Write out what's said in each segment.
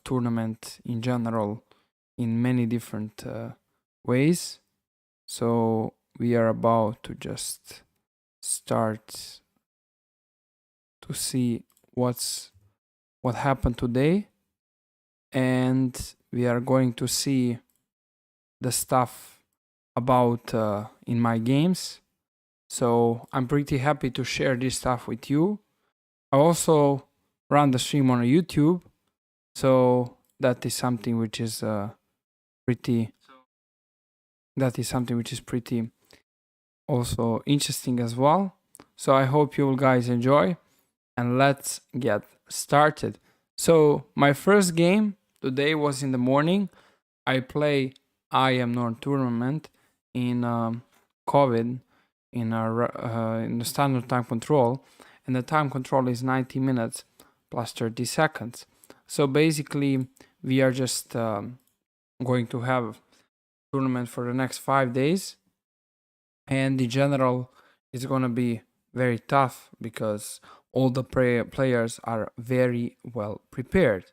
tournament in general in many different ways. So we are about to just start to see what happened today, and we are going to see the stuff about in my games. So I'm pretty happy to share this stuff with you. I also run the stream on YouTube, so that is something which is pretty also interesting as well. So I hope you guys enjoy, and let's get started. So my first game today was in the morning. I play I Am North tournament in COVID in the standard time control, and the time control is 90 minutes plus 30 seconds. So basically, we are just going to have tournament for the next 5 days, and in general, it's gonna be very tough because all the players are very well prepared.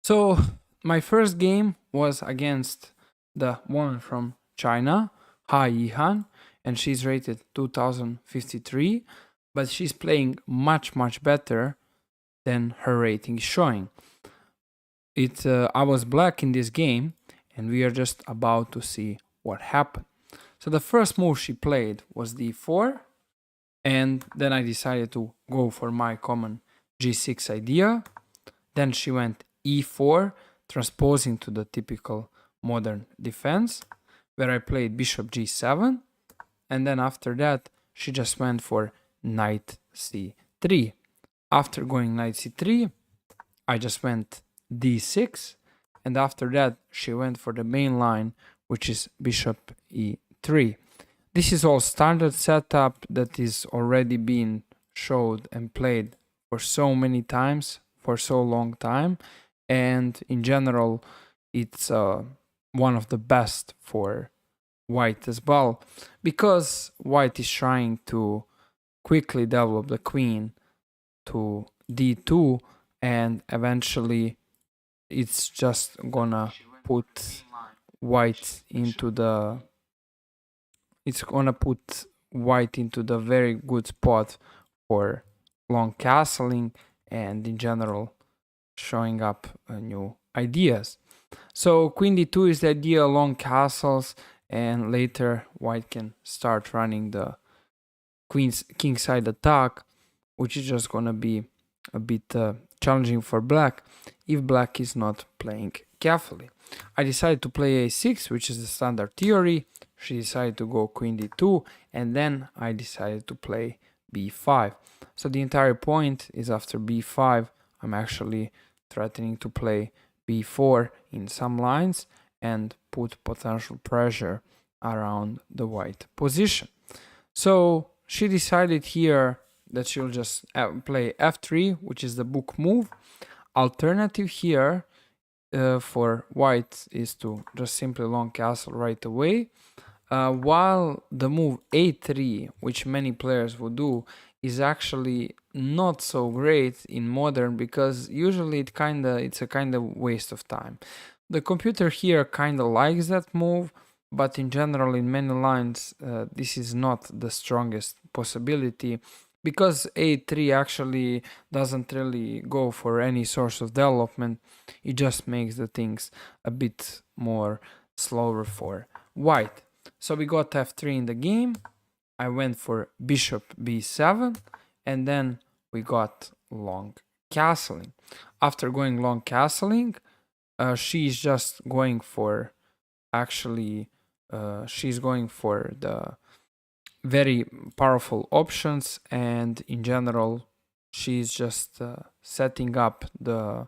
So my first game was against the woman from China, Ha Yihan, and she's rated 2053, but she's playing much better than her rating is showing. I was black in this game, and we are just about to see what happened. So the first move she played was d4, and then I decided to go for my common g6 idea. Then she went e4, transposing to the typical modern defense, where I played bishop g7, and then after that she just went for knight c3. After going knight c3, I just went d6, and after that she went for the main line, which is bishop e3. This is all standard setup that is already been showed and played for so many times for so long time, and in general it's one of the best for white as well, because white is trying to quickly develop the queen to d2, and eventually it's just gonna put white into the very good spot for long castling and in general showing up new ideas. So queen d2 is the idea, long castles, and later white can start running the kingside attack, which is just gonna be a bit challenging for black if black is not playing carefully. I decided to play a6, which is the standard theory. She decided to go queen d2, and then I decided to play b5. So the entire point is after b5, I'm actually threatening to play b4 in some lines and put potential pressure around the white position. So she decided here that she'll just play f3, which is the book move. Alternative here for white is to just simply long castle right away, while the move a3, which many players would do, is actually not so great in modern, because usually it's a kind of waste of time. The computer here kind of likes that move, but in general in many lines this is not the strongest possibility, because a3 actually doesn't really go for any source of development. It just makes the things a bit more slower for white. So we got f3 in the game. I went for bishop b7, and then we got long castling. After going long castling, she's just going for she's going for the very powerful options, and in general she's just setting up the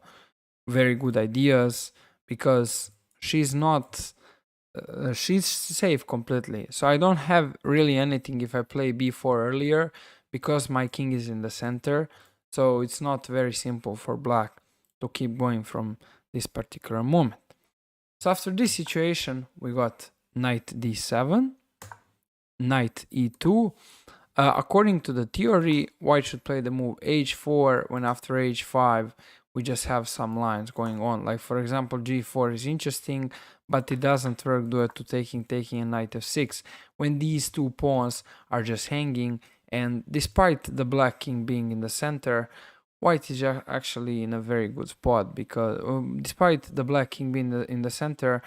very good ideas, because she's not she's safe completely. So I don't have really anything if I play b4 earlier, because my king is in the center. So it's not very simple for black to keep going from this particular moment. So after this situation, we got knight d7, knight e2. According to the theory, white should play the move h4, when after h5 we just have some lines going on. Like for example, g4 is interesting, but it doesn't work due to taking a knight f6 when these two pawns are just hanging. And despite the black king being in the center, white is actually in a very good spot, because despite the black king being in the center,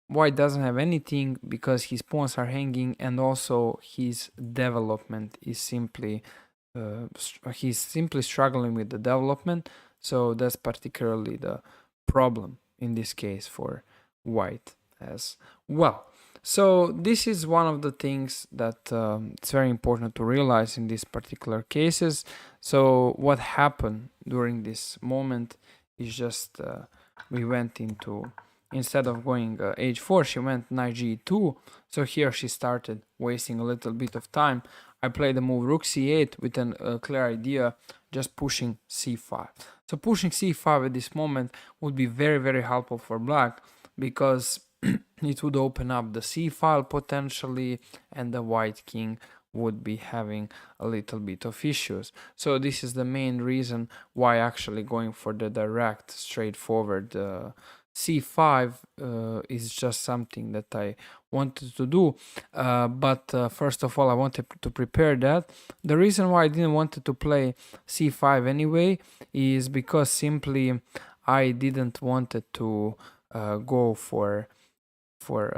white doesn't have anything because his pawns are hanging, and also his development is simply he's simply struggling with the development. So that's particularly the problem in this case for white as well. So this is one of the things that it's very important to realize in these particular cases. So what happened during this moment is just we went into, instead of going h4, she went knight g2. So here she started wasting a little bit of time. I played the move rook c8 with a clear idea, just pushing c5. So pushing c5 at this moment would be very, very helpful for black, because it would open up the c file potentially, and the white king would be having a little bit of issues. So this is the main reason why actually going for the direct, straightforward c5 is just something that I wanted to do, but first of all I wanted to prepare that. The reason why I didn't want to play c5 anyway is because simply I didn't want to go for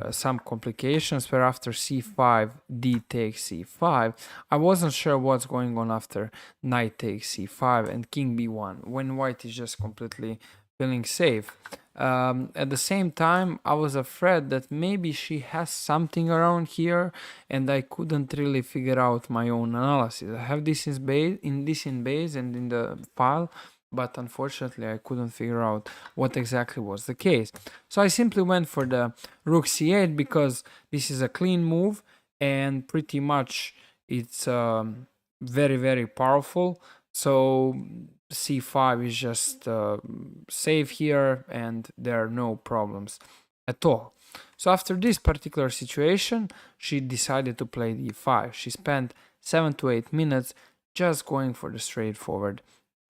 some complications where after c5 d takes c5. I wasn't sure what's going on after knight takes c5 and king b1 when white is just completely feeling safe. At the same time, I was afraid that maybe she has something around here, and I couldn't really figure out my own analysis. I have this in base and in the file, but unfortunately I couldn't figure out what exactly was the case. So I simply went for the rook c8 because this is a clean move and pretty much it's very, very powerful. So c5 is just safe here, and there are no problems at all. So after this particular situation, she decided to play d5. She spent 7 to 8 minutes just going for the straightforward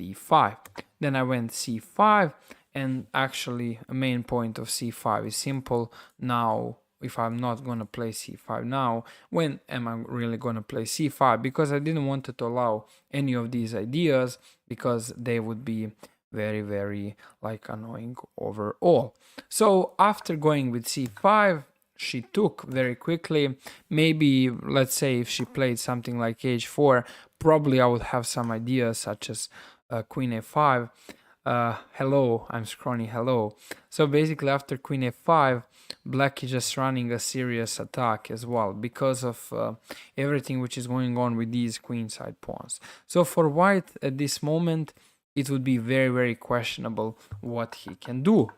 d5. Then I went c5, and actually a main point of c5 is simple. Now if I'm not gonna play c5 now, when am I really gonna play c5? Because I didn't want to allow any of these ideas, because they would be very, very like annoying overall. So after going with c5, she took very quickly. Maybe let's say if she played something like h4, probably I would have some ideas such as queen a5. Hello, I'm Scrawny, hello. So basically after queen a5, black is just running a serious attack as well, because of everything which is going on with these queenside pawns. So for white at this moment, it would be very, very questionable what he can do.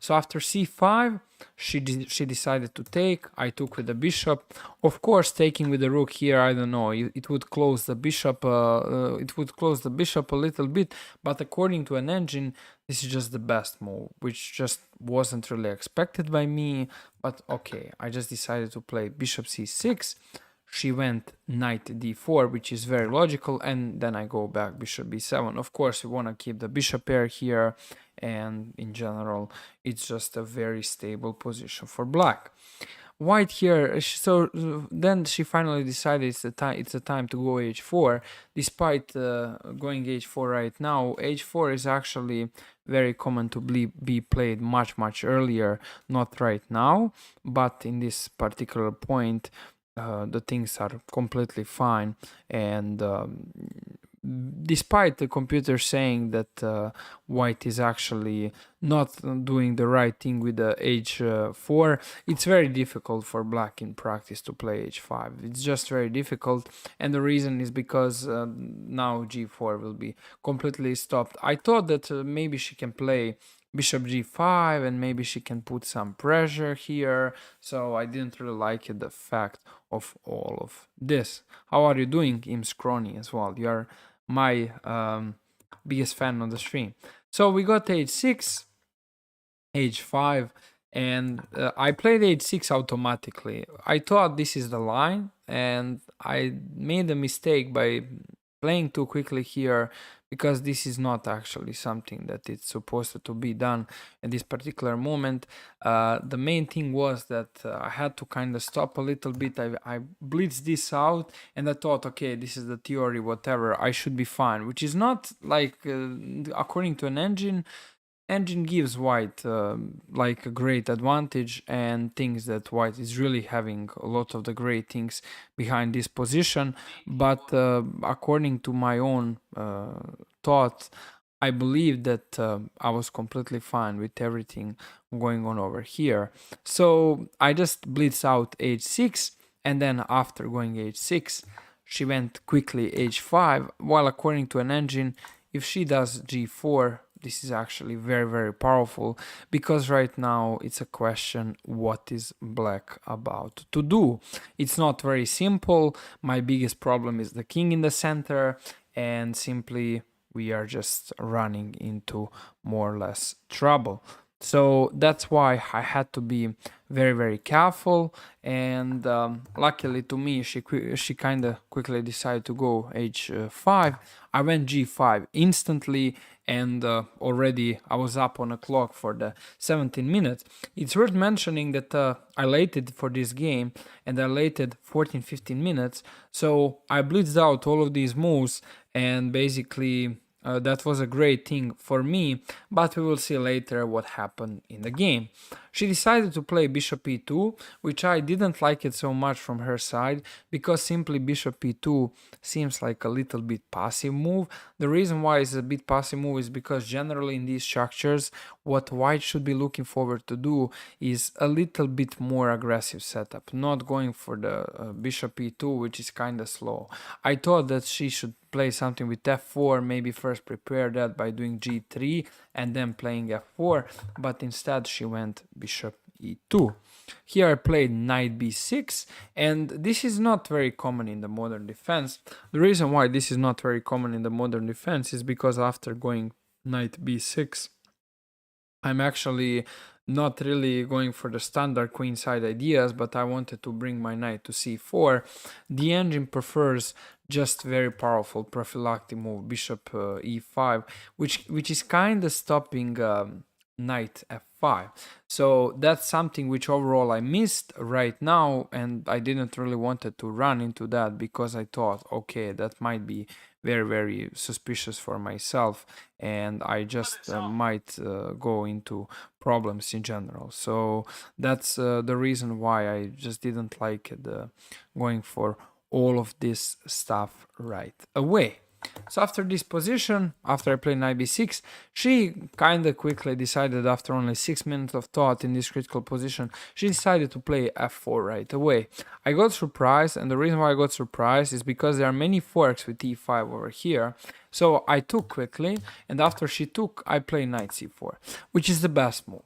So after c5, she decided to take. I took with the bishop. Of course, taking with the rook here, I don't know, it would close the bishop. It would close the bishop a little bit, but according to an engine, this is just the best move, which just wasn't really expected by me. But okay, I just decided to play bishop c6. She went knight d4, which is very logical, and then I go back bishop b7. Of course, we want to keep the bishop pair here, and in general, it's just a very stable position for black. White here, so then she finally decided it's the time to go h4. Despite going h4 right now, h4 is actually very common to be played much, much earlier, not right now, but in this particular point, the things are completely fine. And despite the computer saying that white is actually not doing the right thing with the h4, it's very difficult for black in practice to play h5. It's just very difficult, and the reason is because now g4 will be completely stopped. I thought that maybe she can play bishop g5 and maybe she can put some pressure here, so I didn't really like it, the fact of all of this. How are you doing, Imscrony, as well? You are my biggest fan on the stream. So we got h6, h5, and I played h6 automatically. I thought this is the line, and I made a mistake by playing too quickly here, because this is not actually something that it's supposed to be done at this particular moment. The main thing was that I had to kind of stop a little bit. I blitzed this out and I thought, okay, this is the theory, whatever, I should be fine, which is not like, according to an engine gives white like a great advantage and thinks that white is really having a lot of the great things behind this position, but according to my own thought, I believe that I was completely fine with everything going on over here. So I just blitz out h6, and then after going h6 she went quickly h5, while according to an engine, if she does g4, this is actually very, very powerful, because right now it's a question what is black about to do. It's not very simple. My biggest problem is the king in the center, and simply we are just running into more or less trouble. So that's why I had to be very, very careful, and luckily to me, she kind of quickly decided to go h5. I went g5 instantly, and already I was up on a clock for the 17 minutes. It's worth mentioning that I waited for this game, and I waited 14-15 minutes, so I blitzed out all of these moves, and basically that was a great thing for me, but we will see later what happened in the game. She decided to play bishop e2, which I didn't like it so much from her side, because simply bishop e2 seems like a little bit passive move. The reason why it's a bit passive move is because generally in these structures, what white should be looking forward to do is a little bit more aggressive setup, not going for the bishop e2, which is kind of slow. I thought that she should play something with f4, maybe first prepare that by doing g3 and then playing f4, but instead she went bishop e2. Here I played knight b6, and this is not very common in the modern defense. The reason why this is not very common in the modern defense is because after going knight b6, I'm actually not really going for the standard queenside ideas, but I wanted to bring my knight to c4. The engine prefers just very powerful prophylactic move, bishop e5, which is kind of stopping knight f5. So that's something which overall I missed right now, and I didn't really wanted to run into that, because I thought, okay, that might be very, very suspicious for myself, and I just might go into problems in general. So that's the reason why I just didn't like going for all of this stuff right away. So after this position, after I played knight b6, she kind of quickly decided, after only 6 minutes of thought in this critical position, she decided to play f4 right away. I got surprised, and the reason why I got surprised is because there are many forks with e5 over here. So I took quickly, and after she took, I played knight c4, which is the best move.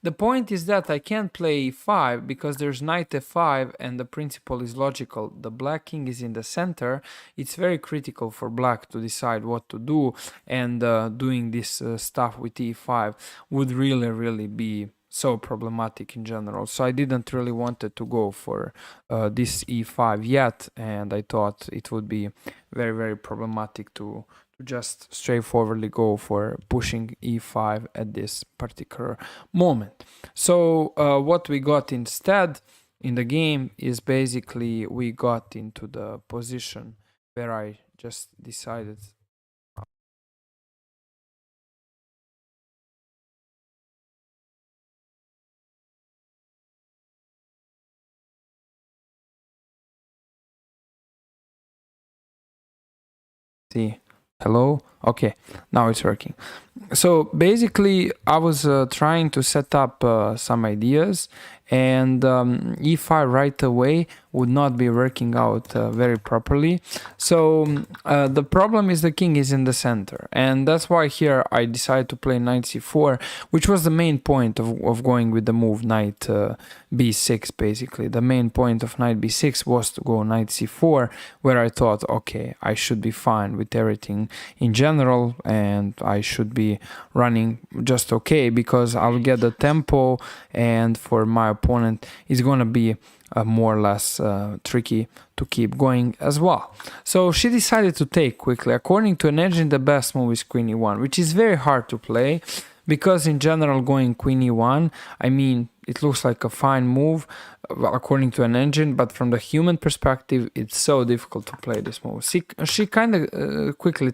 The point is that I can't play e5 because there's knight f5 and the principle is logical. The black king is in the center. It's very critical for black to decide what to do, and doing this stuff with e5 would really be so problematic in general. So I didn't really wanted to go for this e5 yet, and I thought it would be very problematic to just straightforwardly go for pushing e5 at this particular moment. So what we got instead in the game is basically we got into the position where I just decided see. Hello? Okay, now it's working. So basically I was trying to set up some ideas, and e5 right away would not be working out very properly. So the problem is the king is in the center, and that's why here I decided to play knight c4, which was the main point of going with the move knight b6. Basically the main point of knight b6 was to go knight c4, where I thought, okay, I should be fine with everything in general, and I should be running just okay, because I'll get the tempo, and for my opponent is going to be more or less tricky to keep going as well. So she decided to take quickly. According to an engine, the best move is queen e1, which is very hard to play because in general going queen e1, I mean, it looks like a fine move according to an engine, but from the human perspective, it's so difficult to play this move. She kind of quickly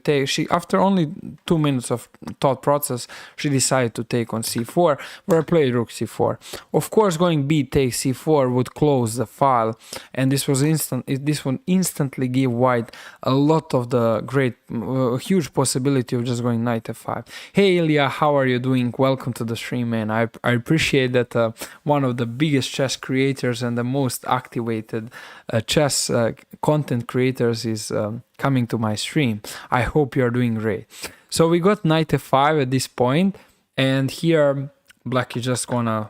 after only 2 minutes of thought process, she decided to take on c4, where I played rook c4. Of course, going b takes c4 would close the file, and this would instantly give white a lot of the huge possibility of just going knight f5. Hey Ilya, how are you doing? Welcome to the stream, man. I appreciate that one of the biggest chess creators and the most activated chess content creators is coming to my stream. I hope you're doing great. So we got knight f5 at this point, and here black is just gonna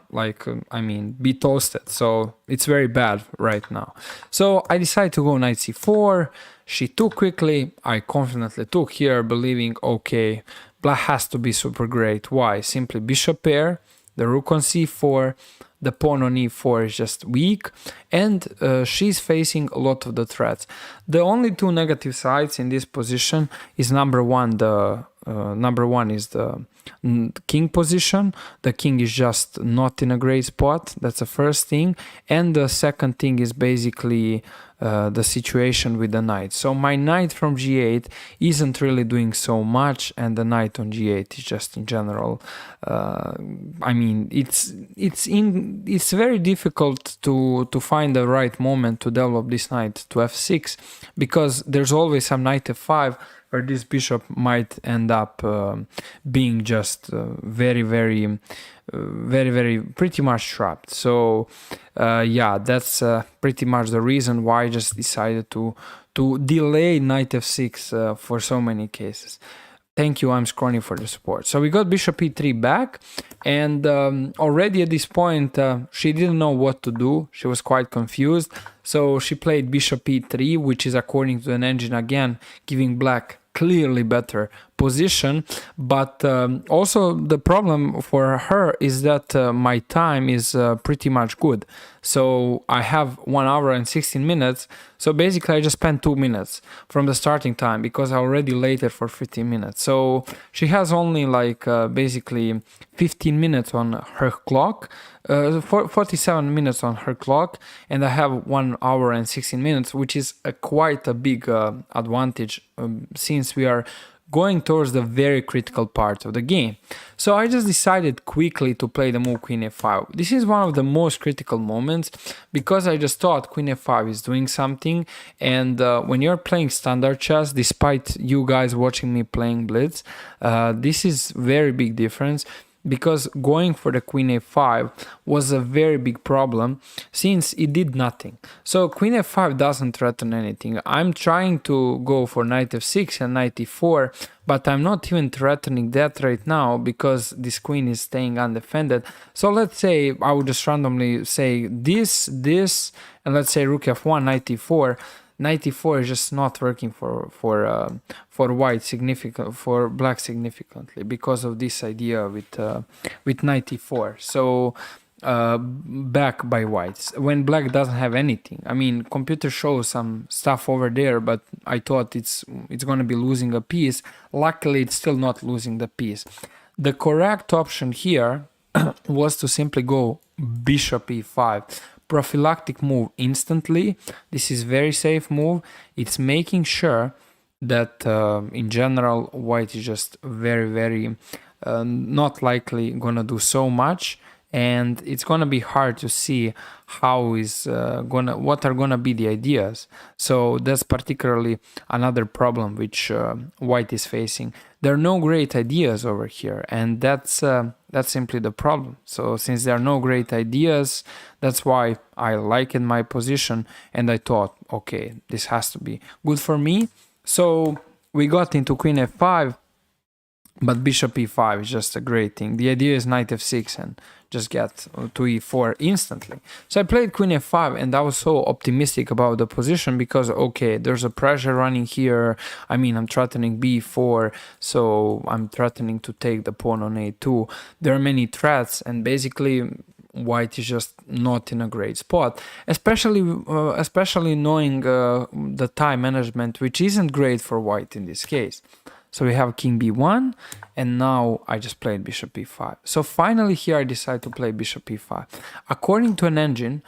be toasted. So it's very bad right now. So I decided to go knight c4. She took quickly. I confidently took here, believing, okay, black has to be super great. Why? Simply bishop pair, the rook on c4, the pawn on e4 is just weak, and she's facing a lot of the threats. The only two negative sides in this position is number one is the king position. The king is just not in a great spot. That's the first thing. And the second thing is basically the situation with the knight. So my knight from g8 isn't really doing so much, and the knight on g8 is just in general. It's very difficult to find the right moment to develop this knight to f6, because there's always some knight f5 where this bishop might end up being just very pretty much trapped. So that's pretty much the reason why I just decided to delay knight f6 for so many cases. Thank you, I'm Scrawny, for the support. So we got bishop e3 back, and already at this point she didn't know what to do. She was quite confused, so she played bishop e3, which is, according to an engine, again giving black clearly better position. But also the problem for her is that my time is pretty much good. So I have 1 hour and 16 minutes. So basically I just spent 2 minutes from the starting time, because I already waited for 15 minutes. So she has only basically 15 minutes on her clock, 47 minutes on her clock, and I have 1 hour and 16 minutes, which is quite a big advantage since we are going towards the very critical part of the game. So I just decided quickly to play the move queen f5. This is one of the most critical moments, because I just thought queen f5 is doing something, and when you're playing standard chess, despite you guys watching me playing Blitz, this is very big difference, because going for the queen a5 was a very big problem since it did nothing. So queen f5 doesn't threaten anything. I'm trying to go for knight f6 and knight e4, but I'm not even threatening that right now because this queen is staying undefended. So let's say I would just randomly say this, and let's say rook f1, knight e4. Knight e4 is just not working for white for black significantly because of this idea with knight e4. So back by whites when black doesn't have anything. I mean, computer shows some stuff over there, but I thought it's gonna be losing a piece. Luckily, it's still not losing the piece. The correct option here was to simply go bishop e5. Prophylactic move instantly. This is very safe move. It's making sure that in general white is just very not likely gonna do so much, and it's gonna be hard to see what are gonna be the ideas. So that's particularly another problem which white is facing. There are no great ideas over here, and that's simply the problem. So since there are no great ideas, that's why I liked my position, and I thought, okay, this has to be good for me. So we got into queen f5, but bishop e5 is just a great thing. The idea is knight f6 and just get to e4 instantly. So I played queen f5, and I was so optimistic about the position because, okay, there's a pressure running here. I mean, I'm threatening b4, so I'm threatening to take the pawn on a2. There are many threats, and basically white is just not in a great spot, especially knowing the time management, which isn't great for white in this case. So we have king b1, and now I just played bishop e5. So finally here I decide to play bishop e5. According to an engine,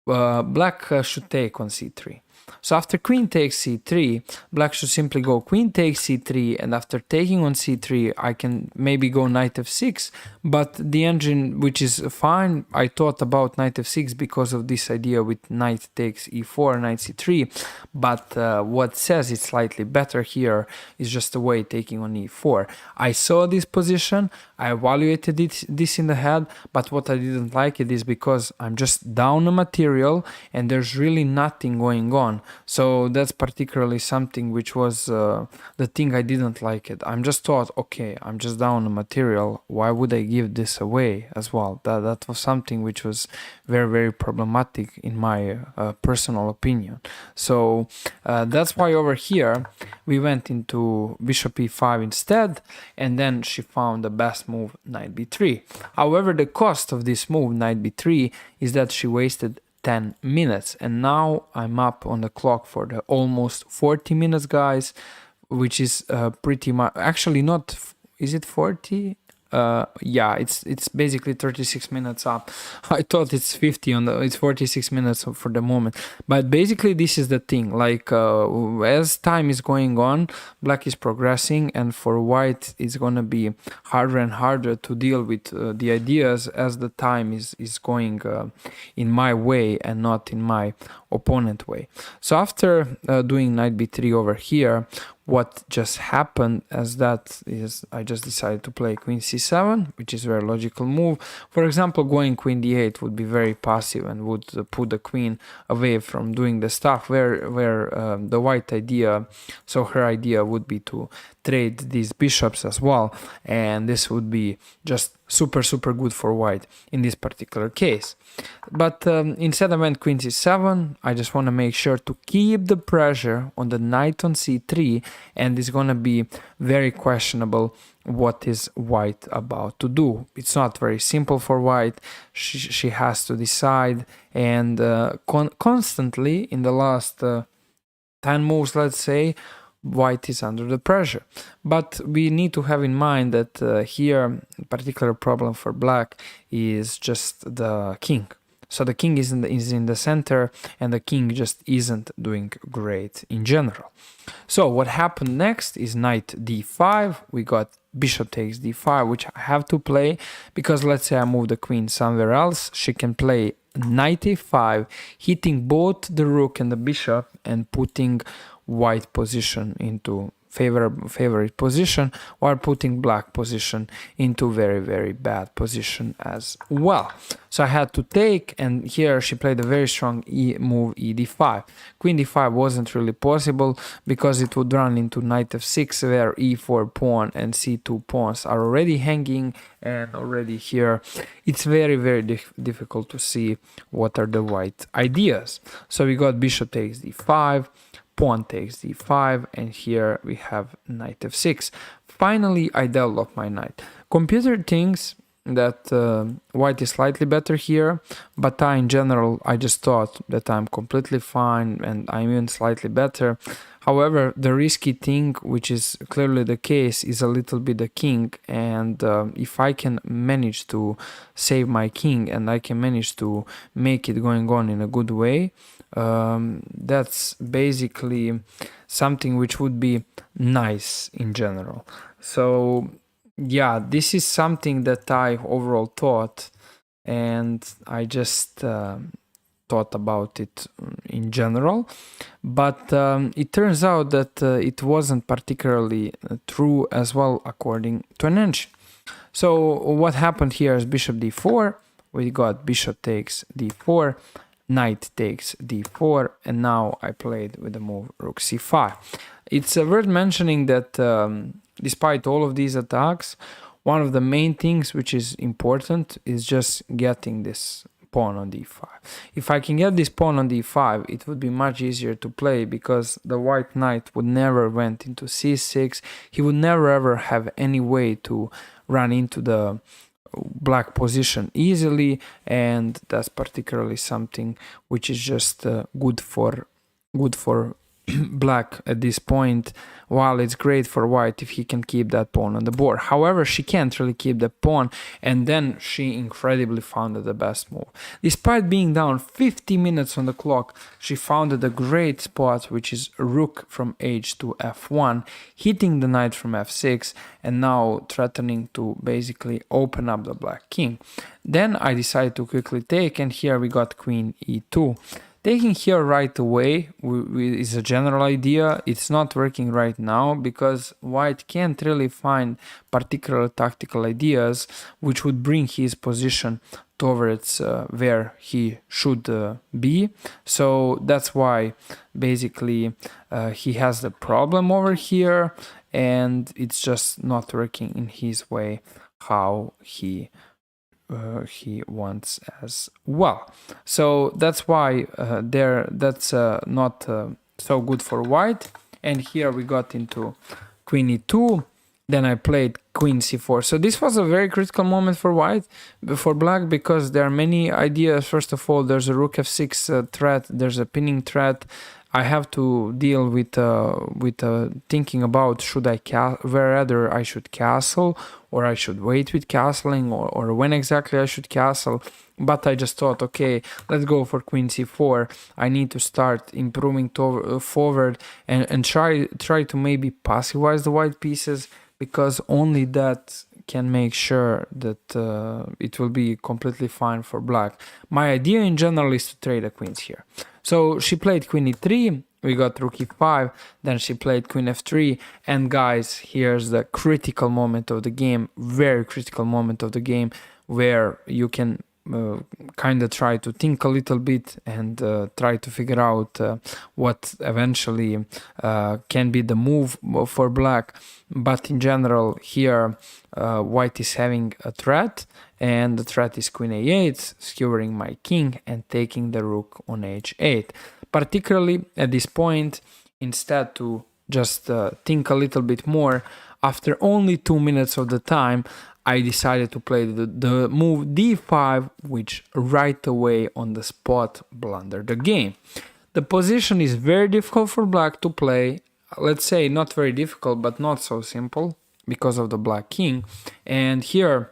black should take on c3. So after queen takes c3, black should simply go queen takes c3, and after taking on c3, I can maybe go knight f6, but the engine, which is fine, I thought about knight f6 because of this idea with knight takes e4, knight c3, but what says it's slightly better here is just the way taking on e4. I saw this position, I evaluated this in the head, but what I didn't like it is because I'm just down a material and there's really nothing going on. So that's particularly something which was the thing I didn't like it. I'm just thought, okay, I'm just down a material, why would I give this away as well? That was something which was very, very problematic in my personal opinion. So that's why over here we went into bishop e5 instead, and then she found the best move, knight b3. However, the cost of this move, knight b3, is that she wasted 10 minutes, and now I'm up on the clock for the almost 40 minutes, guys, which is pretty much, actually not, is it 40? Yeah, it's basically 36 minutes up. I thought it's 50 on the, it's 46 minutes for the moment. But basically this is the thing, like as time is going on, black is progressing, and for white it's gonna be harder and harder to deal with the ideas as the time is going in my way and not in my opponent way. So after doing knight b3 over here, what just happened as that is I just decided to play queen c7, which is a very logical move. For example, going queen d8 would be very passive and would put the queen away from doing the stuff where the white idea, so her idea would be to trade these bishops as well, and this would be just super good for white in this particular case. But instead I went queen c7. I just want to make sure to keep the pressure on the knight on c3, and it's gonna be very questionable what is white about to do. It's not very simple for white. She has to decide, and constantly in the last 10 moves, let's say, white is under the pressure. But we need to have in mind that here particular problem for black is just the king. So the king is in the center, and the king just isn't doing great in general. So what happened next is knight d5. We got bishop takes d5, which I have to play because let's say I move the queen somewhere else, she can play knight a5, hitting both the rook and the bishop and putting white position into favorite position, while putting black position into very bad position as well. So I had to take, and here she played a very strong move e d5. Queen d5 wasn't really possible because it would run into knight f6, where e4 pawn and c2 pawns are already hanging, and already here it's very difficult to see what are the white ideas. So we got bishop takes d5, pawn takes d5, and here we have knight f6. Finally, I developed my knight. Computer thinks that white is slightly better here, but in general, I just thought that I'm completely fine and I'm even slightly better. However, the risky thing, which is clearly the case, is a little bit the king, and if I can manage to save my king and I can manage to make it going on in a good way, that's basically something which would be nice in general. So yeah, this is something that I overall thought, and I just thought about it in general, but it turns out that it wasn't particularly true as well according to an engine. So what happened here is bishop d4, we got bishop takes d4, knight takes d4, and now I played with the move rook c5. It's worth mentioning that despite all of these attacks, one of the main things which is important is just getting this pawn on d5. If I can get this pawn on d5, it would be much easier to play because the white knight would never went into c6. He would never ever have any way to run into the black position easily, and that's particularly something which is just good for black at this point, while it's great for white if he can keep that pawn on the board. However, she can't really keep the pawn, and then she incredibly found the best move. Despite being down 50 minutes on the clock, she found a great spot, which is rook from h2 f1, hitting the knight from f6, and now threatening to basically open up the black king. Then I decided to quickly take, and here we got queen e2. Taking here right away is a general idea. It's not working right now because white can't really find particular tactical ideas which would bring his position towards where he should be. So that's why basically he has the problem over here, and it's just not working in his way how he wants as well. So that's why that's not so good for white. And here we got into queen e2. Then I played queen c4. So this was a very critical moment for white, for black, because there are many ideas. First of all, there's a rook f6 threat, there's a pinning threat. I have to deal with thinking about whether I should castle or I should wait with castling, or when exactly I should castle. But I just thought, okay, let's go for queen c4. I need to start improving forward and try to maybe passivize the white pieces, because only that can make sure that it will be completely fine for black. My idea in general is to trade the queens here. So she played queen e3, we got rook e5, then she played queen f3, and guys, here's the critical moment of the game, very critical moment of the game, where you can kind of try to think a little bit and try to figure out what eventually can be the move for black. But in general, here white is having a threat, and the threat is queen a8, skewering my king and taking the rook on h8. Particularly at this point, instead to just think a little bit more, after only 2 minutes of the time, I decided to play the move d5, which right away on the spot blundered the game. The position is very difficult for black to play. Let's say not very difficult, but not so simple because of the black king. And here,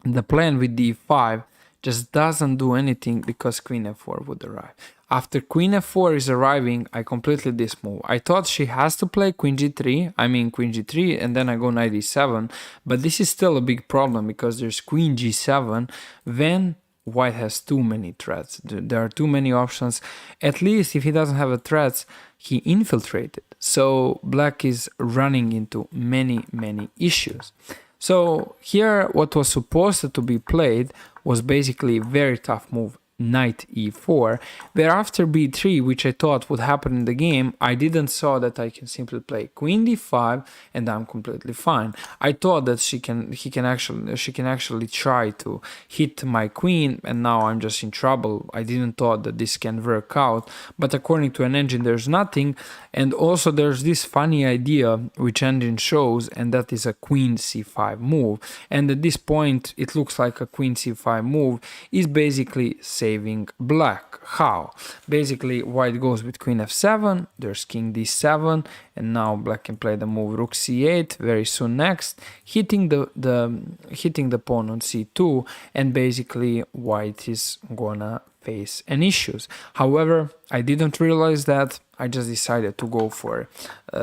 the plan with d5 just doesn't do anything because queen f4 would arrive. After queen f4 is arriving, I completely dismove. I thought she has to play queen g3, and then I go knight e7, but this is still a big problem because there's queen g7 when white has too many threats. There are too many options. At least if he doesn't have a threats, he infiltrated. So black is running into many issues. So here what was supposed to be played was basically a very tough move, knight e4, where after b3, which I thought would happen in the game, I didn't saw that I can simply play queen d5 and I'm completely fine. I thought that she can actually try to hit my queen, and now I'm just in trouble. I didn't thought that this can work out, but according to an engine there's nothing. And also there's this funny idea which engine shows, and that is a queen c5 move, and at this point it looks like a queen c5 move is basically saving black. How? Basically white goes with queen f7, there's king d7, and now black can play the move rook c8 very soon next, hitting the pawn on c2, and basically white is gonna face any issues. However, I didn't realize that. I just decided to go for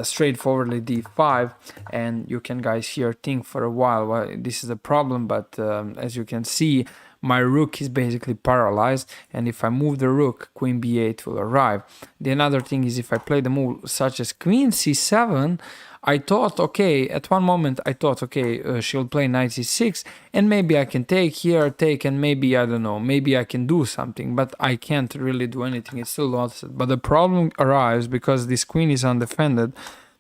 straightforwardly d5, and you can guys here think for a while, well, this is a problem, but as you can see, my rook is basically paralyzed, and if I move the rook, queen b8 will arrive. The another thing is if I play the move such as queen c7, I thought, okay, at one moment I thought, okay, she'll play knight c6, and maybe I can take, and maybe, I don't know, maybe I can do something, but I can't really do anything, it's still lost. But the problem arrives because this queen is undefended,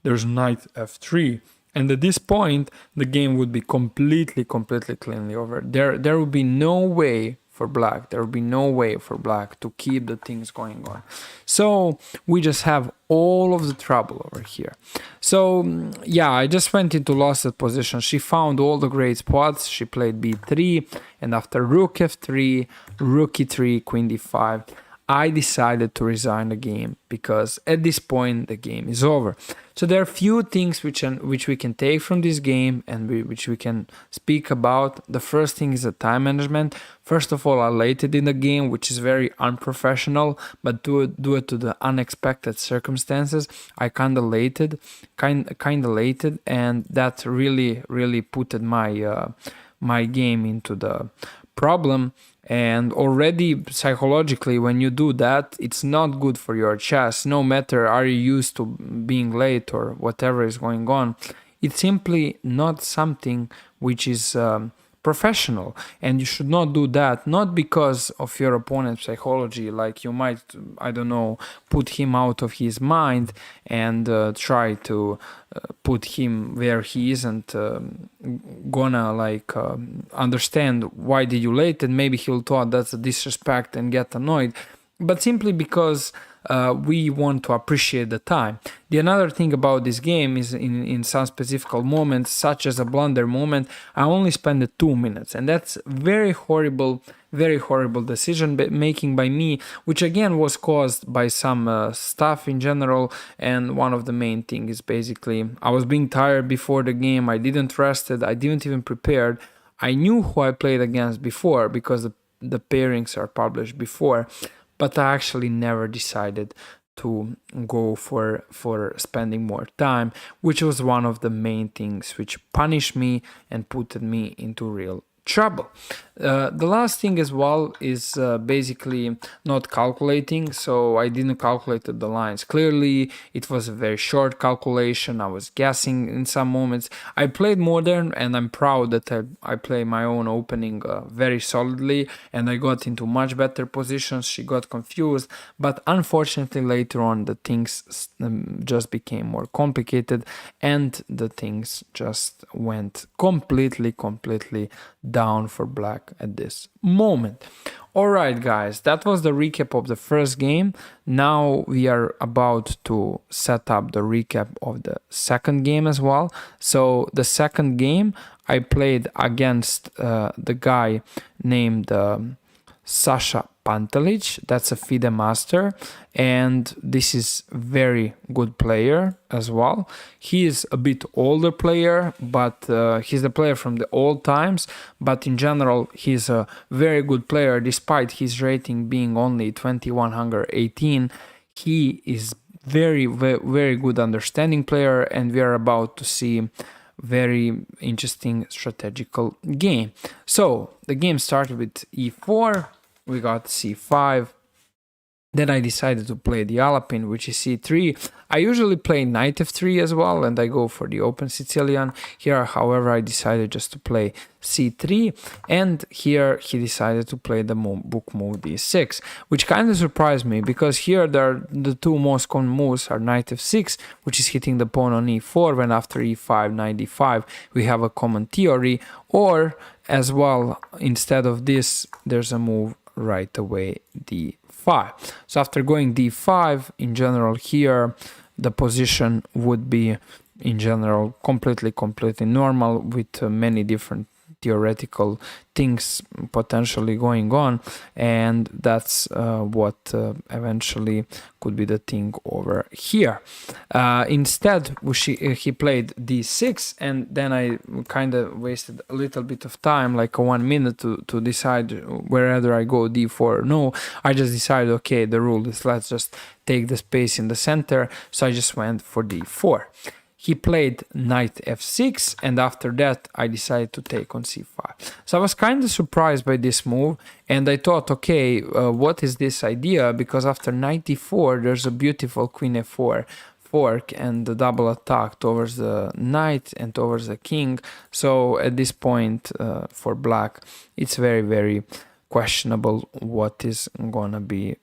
there's knight f3, and at this point, the game would be completely cleanly over. There would be no way for black. There will be no way for black to keep the things going on. So we just have all of the trouble over here. So yeah, I just went into lost position. She found all the great spots. She played b3, and after rook f3, rook e3, queen d5, I decided to resign the game, because at this point the game is over. So there are few things which we can take from this game and which we can speak about. The first thing is the time management. First of all, I lated in the game, which is very unprofessional, but due to the unexpected circumstances, I kind of lated, and that really put my game into the problem. And already psychologically, when you do that, it's not good for your chess. No matter are you used to being late or whatever is going on, it's simply not something which is professional, and you should not do that. Not because of your opponent's psychology, like you might, I don't know, put him out of his mind and try to put him where he isn't gonna understand why did you late, and maybe he'll thought that's a disrespect and get annoyed, but simply because we want to appreciate the time. The another thing about this game is in some specific moments, such as a blunder moment, I only spend 2 minutes, and that's very horrible decision making by me, which again was caused by some stuff in general. And one of the main things is basically I was being tired before the game. I didn't rested. I didn't even prepared. I knew who I played against before because the pairings are published before, but I actually never decided to go for spending more time, which was one of the main things which punished me and put me into real trouble. The last thing as well is basically not calculating. So I didn't calculate the lines clearly. It was a very short calculation. I was guessing in some moments. I played modern, and I'm proud that I play my own opening very solidly, and I got into much better positions. She got confused, but unfortunately later on the things just became more complicated, and the things just went completely down for black at this moment. Alright guys, that was the recap of the first game. Now we are about to set up the recap of the second game as well. So the second game I played against the guy named Sasha Pantelic. That's a FIDE master, and this is very good player as well. He is a bit older player, but he's the player from the old times, but in general he's a very good player. Despite his rating being only 2118, he is very good understanding player, and we are about to see very interesting strategical game. So the game started with e4, we got c5, then I decided to play the Alapin, which is c3. I usually play knight f3 as well, and I go for the open Sicilian. Here, however, I decided just to play c3, and here he decided to play the book move d6, which kind of surprised me, because here the two most common moves are knight f6, which is hitting the pawn on e4, when after e5, knight d5, we have a common theory, or as well, instead of this, there's a move right away d5. So after going d5, in general here the position would be in general completely normal, with many different theoretical things potentially going on, and that's what eventually could be the thing over here. Instead he played d6, and then I kind of wasted a little bit of time, like 1 minute to decide whether I go d4 or no. I just decided, okay, the rule is let's just take the space in the center, so I just went for d4. He played knight f6, and after that I decided to take on c5. So I was kind of surprised by this move, and I thought, okay, what is this idea? Because after knight d4 there's a beautiful queen f4 fork and the double attack towards the knight and towards the king. So at this point for black, it's very questionable what is gonna be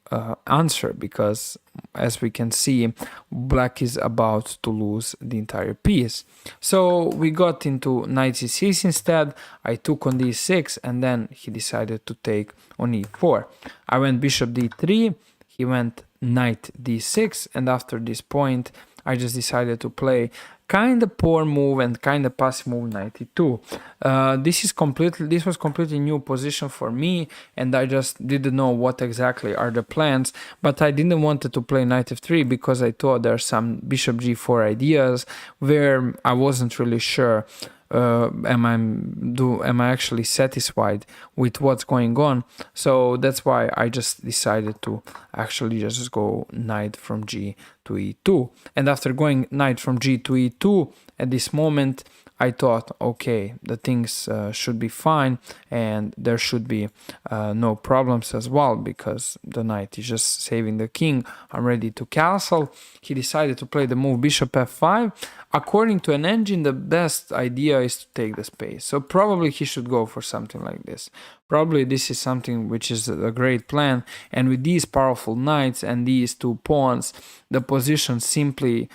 answer, because as we can see, black is about to lose the entire piece. So we got into knight c6 instead. I took on d6, and then he decided to take on e4. I went bishop d3, he went knight d6, and after this point I just decided to play kind of poor move and kind of passive move, knight e2. This was completely new position for me, and I just didn't know what exactly are the plans. But I didn't want to play knight f3 because I thought there are some bishop g4 ideas where I wasn't really sure. Am I actually satisfied with what's going on? So that's why I just decided to actually just go knight from g to e2. And after going knight from g to e2, at this moment I thought, okay, the things should be fine, and there should be no problems as well, because the knight is just saving the king. I'm ready to castle. He decided to play the move bishop f5. According to an engine, the best idea is to take the space. So probably he should go for something like this. Probably this is something which is a great plan. And with these powerful knights and these two pawns, the position simply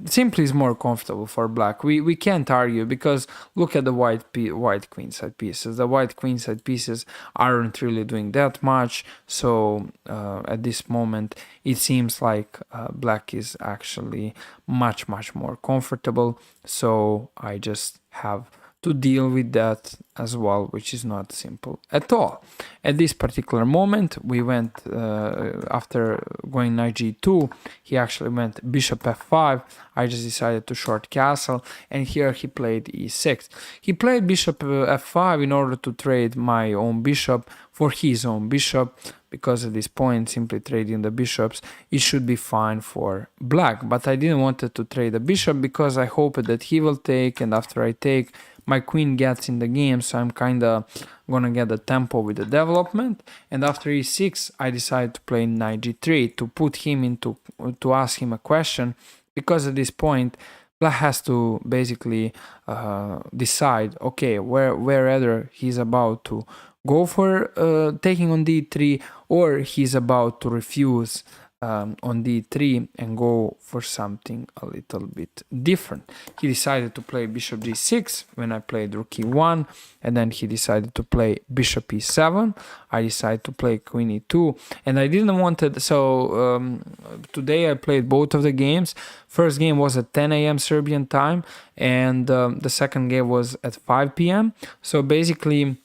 is more comfortable for black. We can't argue, because look at the white queenside pieces. The white queenside pieces aren't really doing that much. So at this moment it seems like black is actually much more comfortable. So I just have to deal with that as well, which is not simple at all. At this particular moment, we went, after going knight g2, he actually went bishop f5. I just decided to short castle, and here he played e6. He played bishop f5 in order to trade my own bishop for his own bishop, because at this point, simply trading the bishops, it should be fine for black. But I didn't want to trade the bishop, because I hoped that he will take, and after I take, my queen gets in the game, so I'm kind of gonna get the tempo with the development. And after e6, I decided to play knight g3 to put him into, to ask him a question, because at this point black has to basically decide, okay, whether he's about to go for taking on d3, or he's about to refuse on d3 and go for something a little bit different. He decided to play bishop g6 when I played rook e1, and then he decided to play bishop e7. I decided to play queen e2, and I didn't want it. So today I played both of the games. First game was at 10 a.m. Serbian time, and the second game was at 5 p.m. So basically,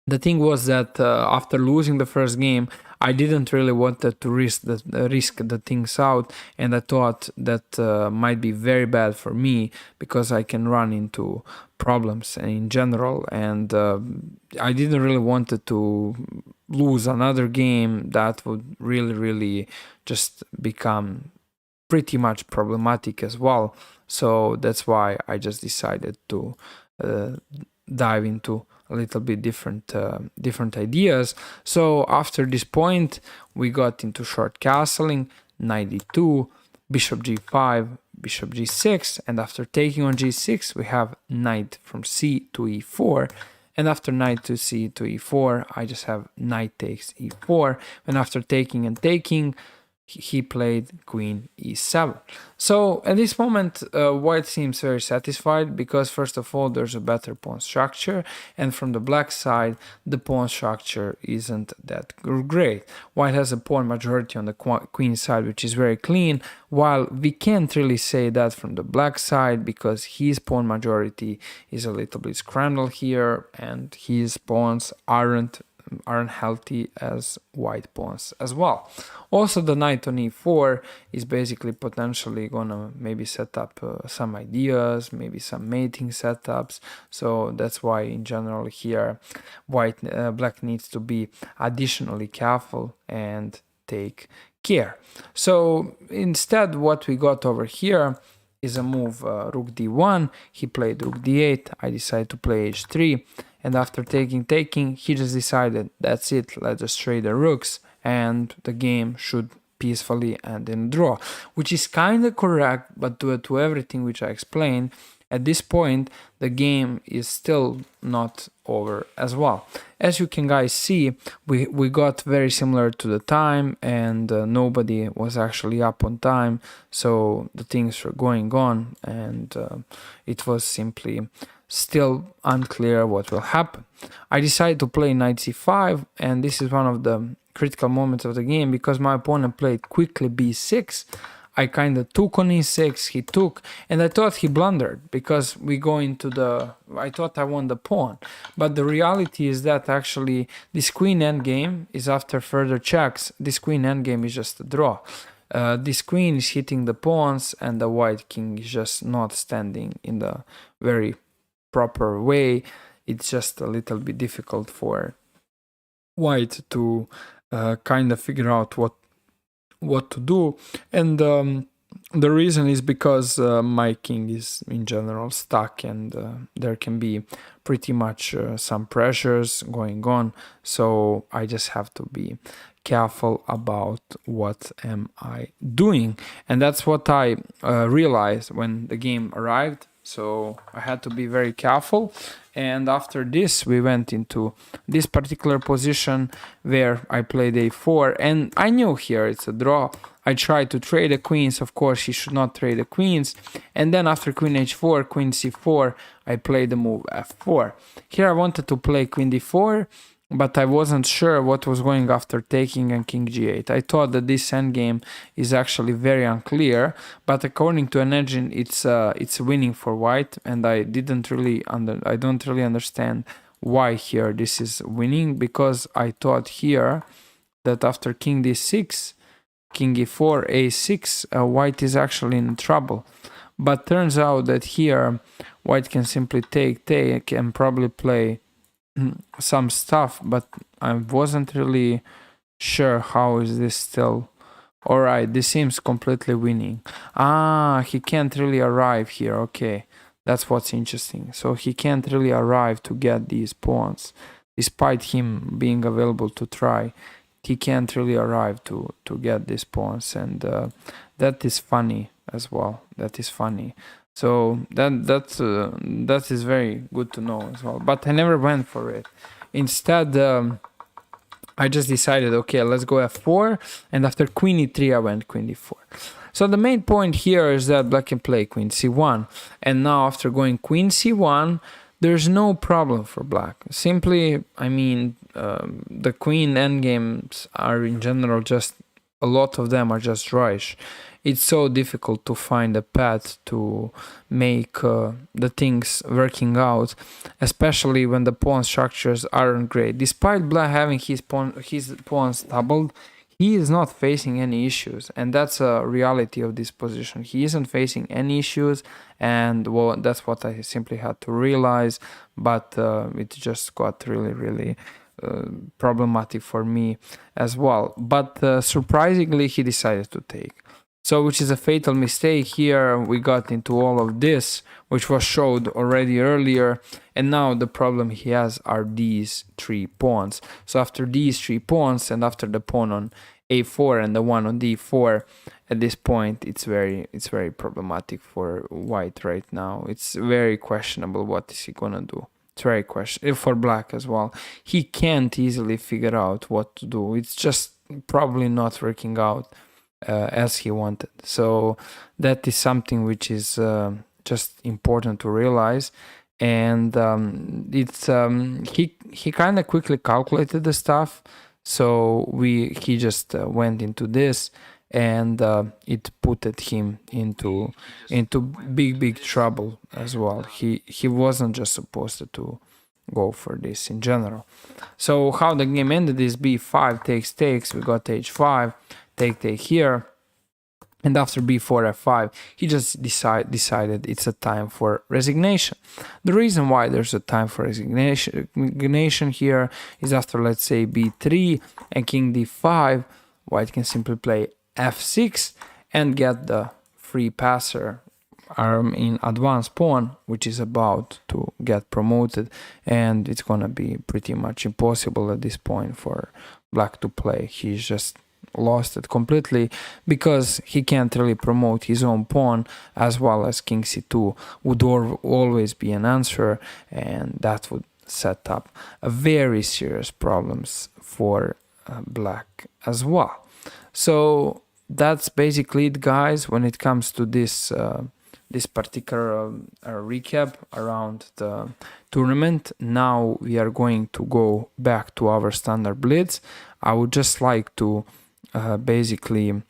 the thing was that after losing the first game, I didn't really want to risk the things out, and I thought that might be very bad for me, because I can run into problems in general, and I didn't really want to lose another game that would really just become pretty much problematic as well. So that's why I just decided to dive into a little bit different ideas. So after this point, we got into short castling, knight d2, bishop g5, bishop g6, and after taking on g6, we have knight from c to e4. And after knight to c to e4, I just have knight takes e4. And after taking and taking, he played queen e7. So at this moment, white seems very satisfied, because first of all, there's a better pawn structure, and from the black side, the pawn structure isn't that great. White has a pawn majority on the queen side, which is very clean, while we can't really say that from the black side, because his pawn majority is a little bit scrambled here, and his pawns aren't healthy as white pawns as well. Also, the knight on e4 is basically potentially gonna maybe set up some ideas, maybe some mating setups. So that's why in general here black needs to be additionally careful and take care. So instead, what we got over here is a move rook d1. He played rook d8. I decided to play h3. And after taking, he just decided, that's it, let's just trade the rooks, and the game should peacefully end in a draw, which is kind of correct, but to everything which I explained, At this point, the game is still not over as well. As you can guys see, we got very similar to the time, and nobody was actually up on time, so the things were going on, and it was simply still unclear what will happen. I decided to play knight c5, and this is one of the critical moments of the game because my opponent played quickly b6. I kind of took on e6, he took, and I thought he blundered because we go into I thought I won the pawn. But the reality is that actually this queen endgame is after further checks. This queen endgame is just a draw. This queen is hitting the pawns and the white king is just not standing in the very proper way. It's just a little bit difficult for white to kind of figure out what to do, and the reason is because my king is in general stuck, and there can be pretty much some pressures going on, so I just have to be careful about what am I doing, and that's what I realized when the game arrived. So I had to be very careful, and after this we went into this particular position where I played a4, and I knew here it's a draw. I tried to trade the queens, of course he should not trade the queens, and then after queen h4, queen c4, I played the move f4. Here I wanted to play queen d4, but I wasn't sure what was going after taking and king g8. I thought that this endgame is actually very unclear, but according to an engine, it's winning for white, and I don't really understand why here this is winning, because I thought here that after king d6, king e4, a6, white is actually in trouble. But turns out that here white can simply take and probably play some stuff, but I wasn't really sure how is this still. Alright, this seems completely winning. He can't really arrive here. Okay, that's what's interesting. So he can't really arrive to get these pawns, despite him being available to try. He can't really arrive to get these pawns, and that is funny as well. That is funny. So that is very good to know as well. But I never went for it. Instead, I just decided, okay, let's go f4, and after queen e3, I went queen d4. So the main point here is that black can play queen c1, and now after going queen c1, there's no problem for black. Simply, I mean, the queen endgames are in general just, a lot of them are just drawish. It's so difficult to find a path to make the things working out, especially when the pawn structures aren't great. Despite black having his pawns doubled, he is not facing any issues, and that's a reality of this position. He isn't facing any issues, and well, that's what I simply had to realize, but it just got really problematic for me as well. But surprisingly, he decided to take. So, which is a fatal mistake. Here we got into all of this, which was showed already earlier, and now the problem he has are these three pawns. So after these three pawns, and after the pawn on a4 and the one on d4, at this point it's very problematic for white right now. It's very questionable what is he gonna do. It's very questionable for black as well. He can't easily figure out what to do. It's just probably not working out as he wanted. So that is something which is just important to realize, and it's he kind of quickly calculated the stuff, so he just went into this, and it put him into big trouble as well. He wasn't just supposed to go for this in general. So how the game ended is b5 takes, we got h5, take here, and after b4 f5, he just decided it's a time for resignation. The reason why there's a time for resignation here is after, let's say, b3 and king d5, white can simply play f6 and get the free passer in advanced pawn, which is about to get promoted, and it's gonna be pretty much impossible at this point for black to play. He's just lost it completely, because he can't really promote his own pawn, as well as king c2 would always be an answer, and that would set up a very serious problems for black as well. So that's basically it, guys, when it comes to this this particular recap around the tournament. Now we are going to go back to our standard blitz. I would just like to basically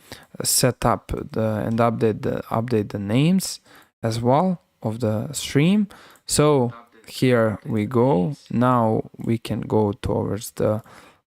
set up and update the names as well of the stream. So here we go. Now we can go towards the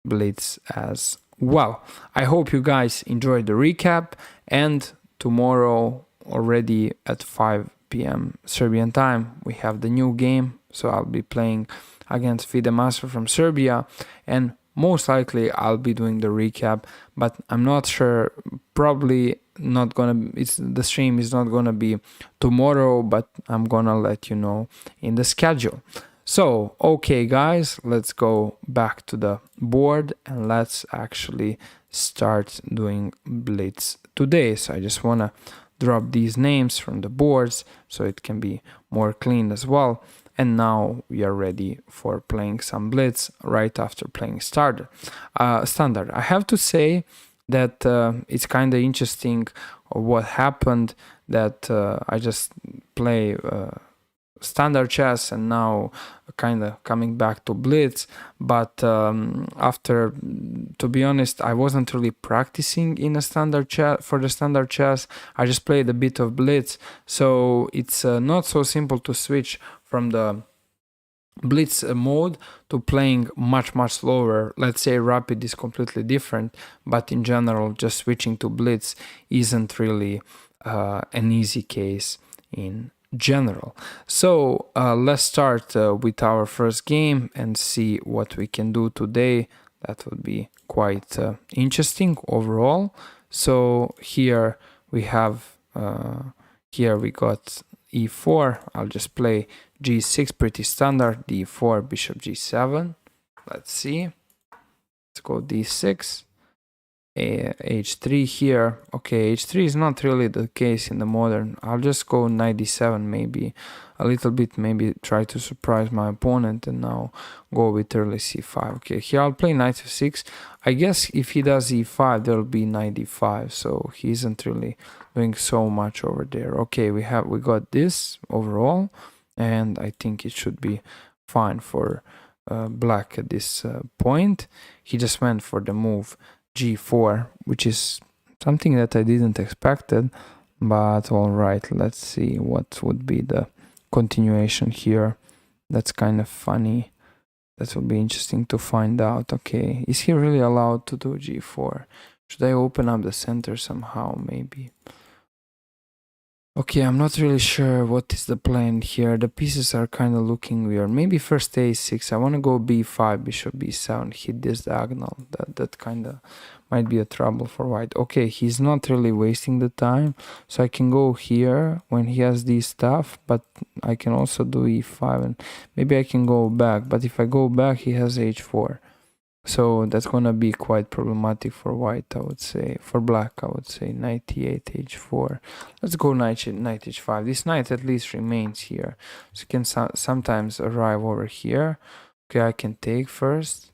blitz as well. I hope you guys enjoyed the recap, and tomorrow already at 5 p.m. Serbian time we have the new game, so I'll be playing against Fide Master from Serbia, and most likely I'll be doing the recap, but I'm not sure. Probably not gonna, the stream is not gonna be tomorrow, but I'm gonna let you know in the schedule. So okay guys, let's go back to the board and let's actually start doing blitz today. So I just wanna drop these names from the boards so it can be more clean as well. And now we are ready for playing some blitz right after playing standard. I have to say that it's kind of interesting what happened, that I just play standard chess and now kind of coming back to blitz, but after, to be honest, I wasn't really practicing in a standard chess. For the standard chess I just played a bit of blitz, so it's not so simple to switch from the blitz mode to playing much slower. Let's say rapid is completely different, but in general just switching to blitz isn't really an easy case in general. So let's start with our first game and see what we can do today. That would be quite interesting overall. So here we have here we got e4. I'll just play g6, pretty standard. d4, bishop g7. Let's see, let's go d6, h3 here. Okay, h3 is not really the case in the modern. I'll just go knight d7, maybe a little bit, maybe try to surprise my opponent, and now go with early c5. Okay, here I'll play knight f6. I guess if he does e5 there'll be knight d5, so he isn't really doing so much over there. Okay, we got this overall, and I think it should be fine for black at this point. He just went for the move g4, which is something that I didn't expected, but all right, let's see what would be the continuation here. That's kind of funny. That will be interesting to find out. Okay, is he really allowed to do g4? Should I open up the center somehow, maybe? Okay, I'm not really sure what is the plan here. The pieces are kind of looking weird. Maybe first a6. I want to go b5, bishop b7, hit this diagonal. That kind of might be a trouble for white. Okay, he's not really wasting the time, so I can go here when he has these stuff, but I can also do e5, and maybe I can go back. But if I go back, he has h4. So that's gonna be quite problematic for white, I would say. For black, I would say knight e8, h4. Let's go knight h5. This knight at least remains here, so you can sometimes arrive over here. Okay, I can take first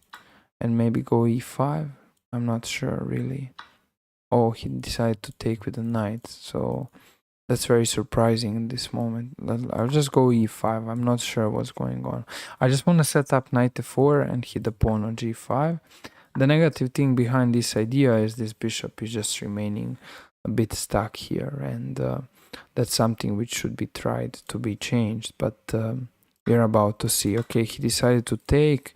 and maybe go e5. I'm not sure really. Oh, he decided to take with the knight, so that's very surprising in this moment. I'll just go e5. I'm not sure what's going on. I just want to set up knight f4 and hit the pawn on g5. The negative thing behind this idea is this bishop is just remaining a bit stuck here, and that's something which should be tried to be changed, but we're about to see. Okay, he decided to take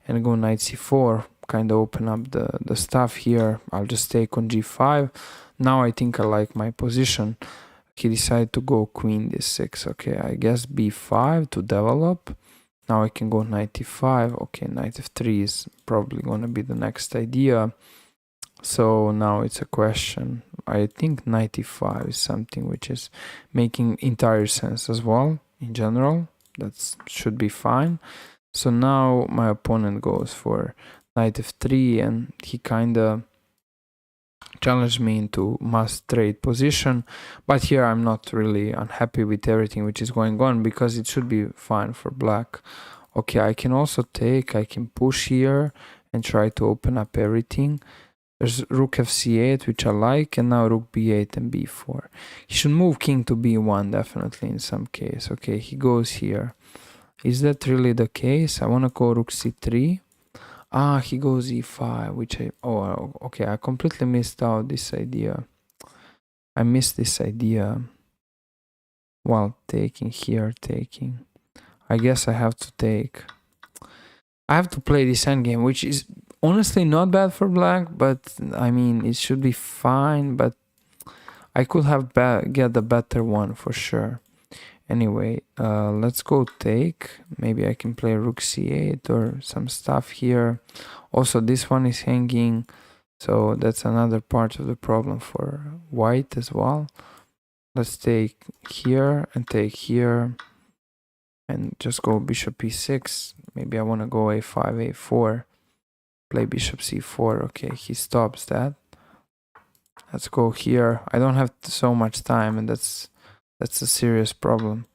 and go knight c4, kind of open up the stuff here. I'll just take on g5. Now I think I like my position. He decided to go queen d6. Okay, I guess b5 to develop. Now I can go knight e5. Okay, knight f3 is probably gonna be the next idea. So now it's a question. I think knight e5 is something which is making entire sense as well. In general, that should be fine. So now my opponent goes for knight f3, and he kinda challenged me into must trade position, but here I'm not really unhappy with everything which is going on because it should be fine for black. Okay, I can also I can push here and try to open up everything. There's rook fc8, which I like, and now rook b8 and b4. He should move king to b1 definitely in some case. Okay, he goes here. Is that really the case? I want to go rook c3. Ah, he goes e5, which okay, I completely missed out this idea. I missed this idea while taking. I guess I have to take. I have to play this endgame, which is honestly not bad for black, but I mean, it should be fine, but I could have get the better one for sure. Anyway, let's go take. Maybe I can play rook c8 or some stuff here. Also, this one is hanging, so that's another part of the problem for white as well. Let's take here and take here and just go bishop e6. Maybe I want to go a5, a4, play bishop c4. Okay, he stops that. Let's go here. I don't have so much time, and that's a serious problem.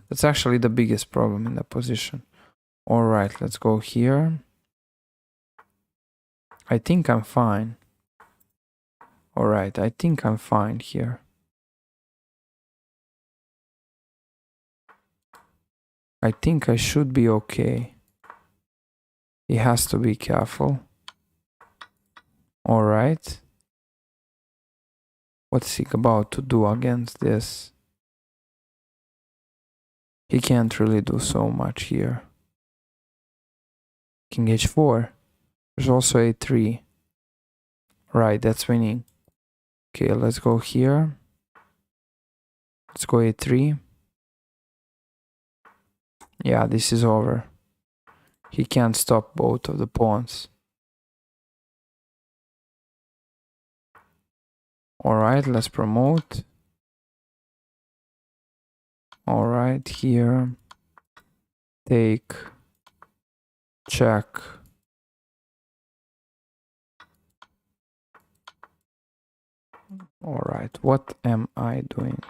That's actually the biggest problem in the position. All right, let's go here. I think I'm fine. All right, I think I'm fine here. I think I should be okay. He has to be careful. All right. What's he about to do against this? He can't really do so much here. King h4. There's also a3. Right, that's winning. Okay, let's go here. Let's go a3. Yeah, this is over. He can't stop both of the pawns. Alright, let's promote. Alright, here. Take. Check. Alright, what am I doing?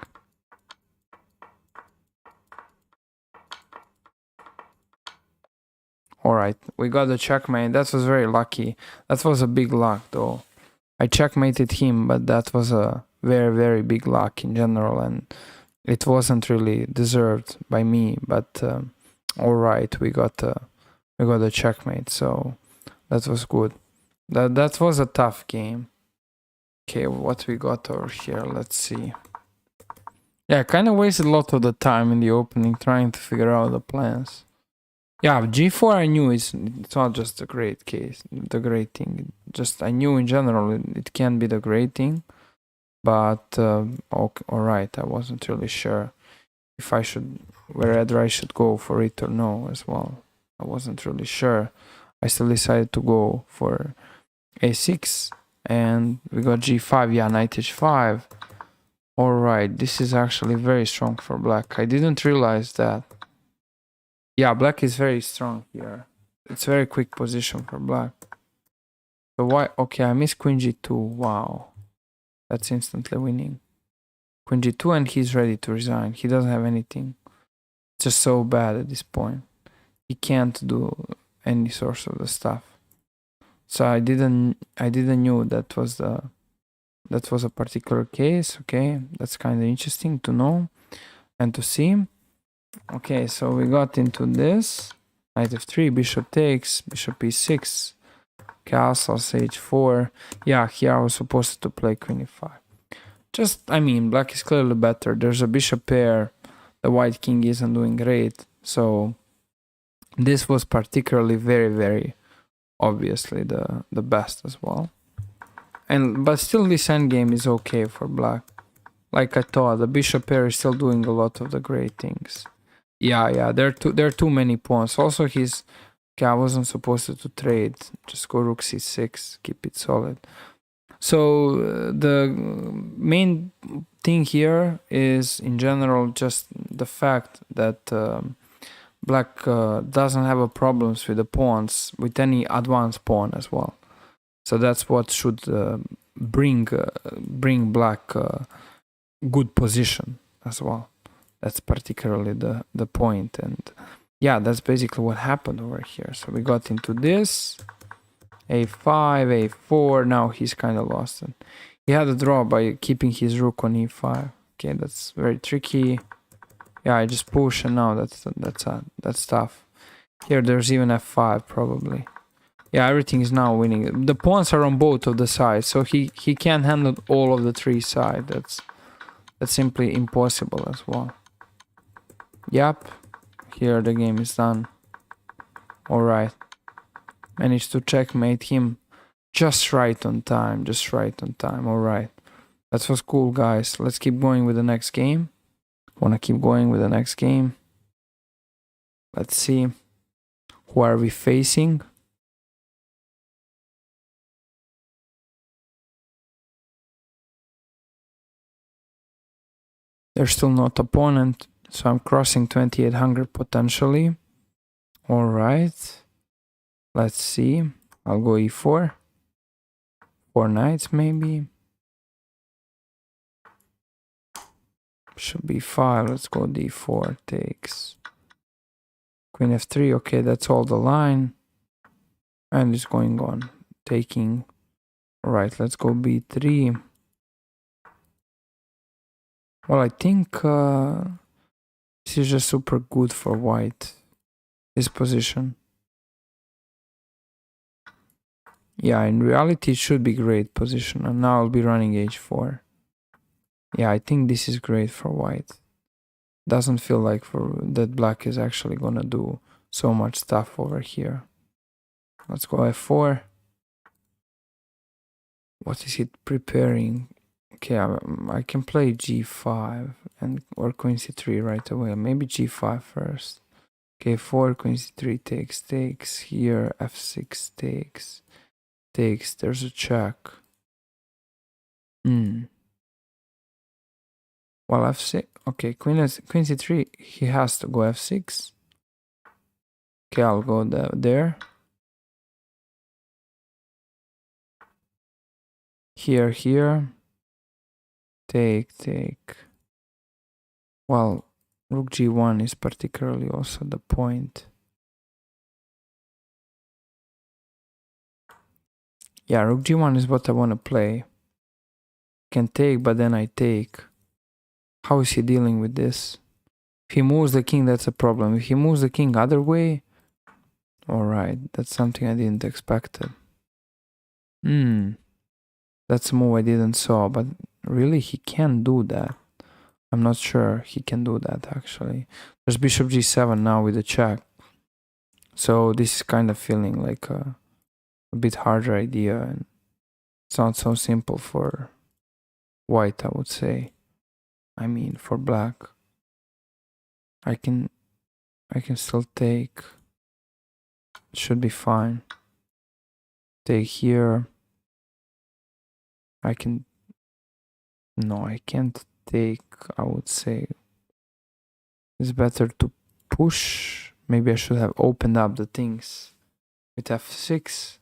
Alright, we got the checkmate. That was very lucky. That was a big luck though. I checkmated him, but that was a very, very big luck in general, and it wasn't really deserved by me. But alright, we got a checkmate, so that was good. That was a tough game. Okay, what we got over here? Let's see. Yeah, I kind of wasted a lot of the time in the opening trying to figure out the plans. Yeah, G4 I knew it's not just the great thing. Just I knew in general it can be the great thing, but okay, alright, I wasn't really sure if I should, whether I should go for it or no as well. I wasn't really sure. I still decided to go for a6, and we got g5. Yeah, knight h5. Alright, this is actually very strong for black. I didn't realize that. Yeah, black is very strong here. It's very quick position for black. So why? Okay, I missed queen g2. Wow. That's instantly winning. Queen g2 and he's ready to resign. He doesn't have anything. It's just so bad at this point. He can't do any source of the stuff. So I didn't knew that was a particular case. Okay, that's kind of interesting to know and to see. Okay, so we got into this. Knight f3, bishop takes, bishop e6, castle, h4. Yeah, here I was supposed to play queen e5. Just, I mean, black is clearly better. There's a bishop pair. The white king isn't doing great. So this was particularly very, very obviously the best as well. But still this endgame is okay for black. Like I thought, the bishop pair is still doing a lot of the great things. Yeah, there are too many pawns. Also, okay, I wasn't supposed to trade. Just go rook c6, keep it solid. So the main thing here is, in general, just the fact that black doesn't have a problems with the pawns, with any advanced pawn as well. So that's what should bring black good position as well. That's particularly the point. And yeah, that's basically what happened over here. So we got into this a5, a4. Now he's kind of lost it. He had a draw by keeping his rook on e5. Okay, that's very tricky. Yeah, I just push, and now that's tough. Here there's even f5 probably. Yeah, everything is now winning. The pawns are on both of the sides, so he can't handle all of the three sides. That's simply impossible as well. Yep, here the game is done. Alright. Managed to checkmate him just right on time. Alright. That was cool, guys. Let's keep going with the next game. Wanna keep going with the next game. Let's see. Who are we facing? There's still not opponent, so I'm crossing 2800 potentially. Alright. Let's see. I'll go e4. 4 knights maybe. Should be 5. Let's go d4. Takes. Queen f3. Okay, that's all the line. And it's going on. Taking. Alright, let's go b3. Well, I think this is just super good for white. This position. Yeah, in reality it should be great position. And now I'll be running h4. Yeah, I think this is great for white. Doesn't feel like that black is actually gonna do so much stuff over here. Let's go f4. What is it preparing? Okay, I can play g5 or queen c3 right away. Maybe g5 first. Okay, 4, queen c3 takes. Here, f6 takes. There's a check. Well, f6. Okay, queen c3. He has to go f6. Okay, I'll go there. Here. Take. Well, rook g1 is particularly also the point. Yeah, rook g1 is what I want to play. Can take, but then I take. How is he dealing with this? If he moves the king, that's a problem. If he moves the king other way, alright, that's something I didn't expect. That's a move I didn't saw, but really he can do that. I'm not sure he can do that actually. There's bishop g7 now with the check. So this is kind of feeling like a bit harder idea, and it's not so simple for white, I would say. I mean, for black. I can still take. It should be fine. Take here. No, I can't take, I would say. It's better to push. Maybe I should have opened up the things with f6.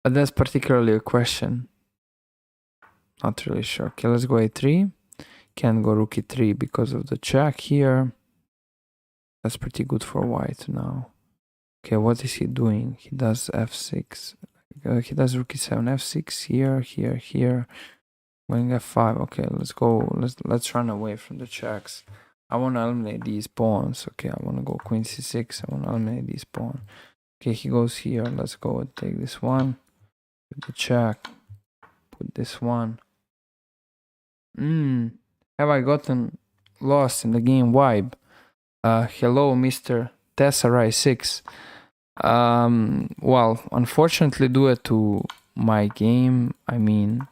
But that's particularly a question. Not really sure. Okay, let's go a3. Can't go rook e3 because of the check here. That's pretty good for white now. Okay, what is he doing? He does f6. He does rook e7, f6 here. Going f5. Okay, let's go. Let's run away from the checks. I want to eliminate these pawns. Okay, I want to go queen c6. I want to eliminate these pawns. Okay, he goes here. Let's go and take this one. With the check. Put this one. Have I gotten lost in the game vibe? Hello, Mr. Tessarai 6. Well, unfortunately, due to my game, I mean,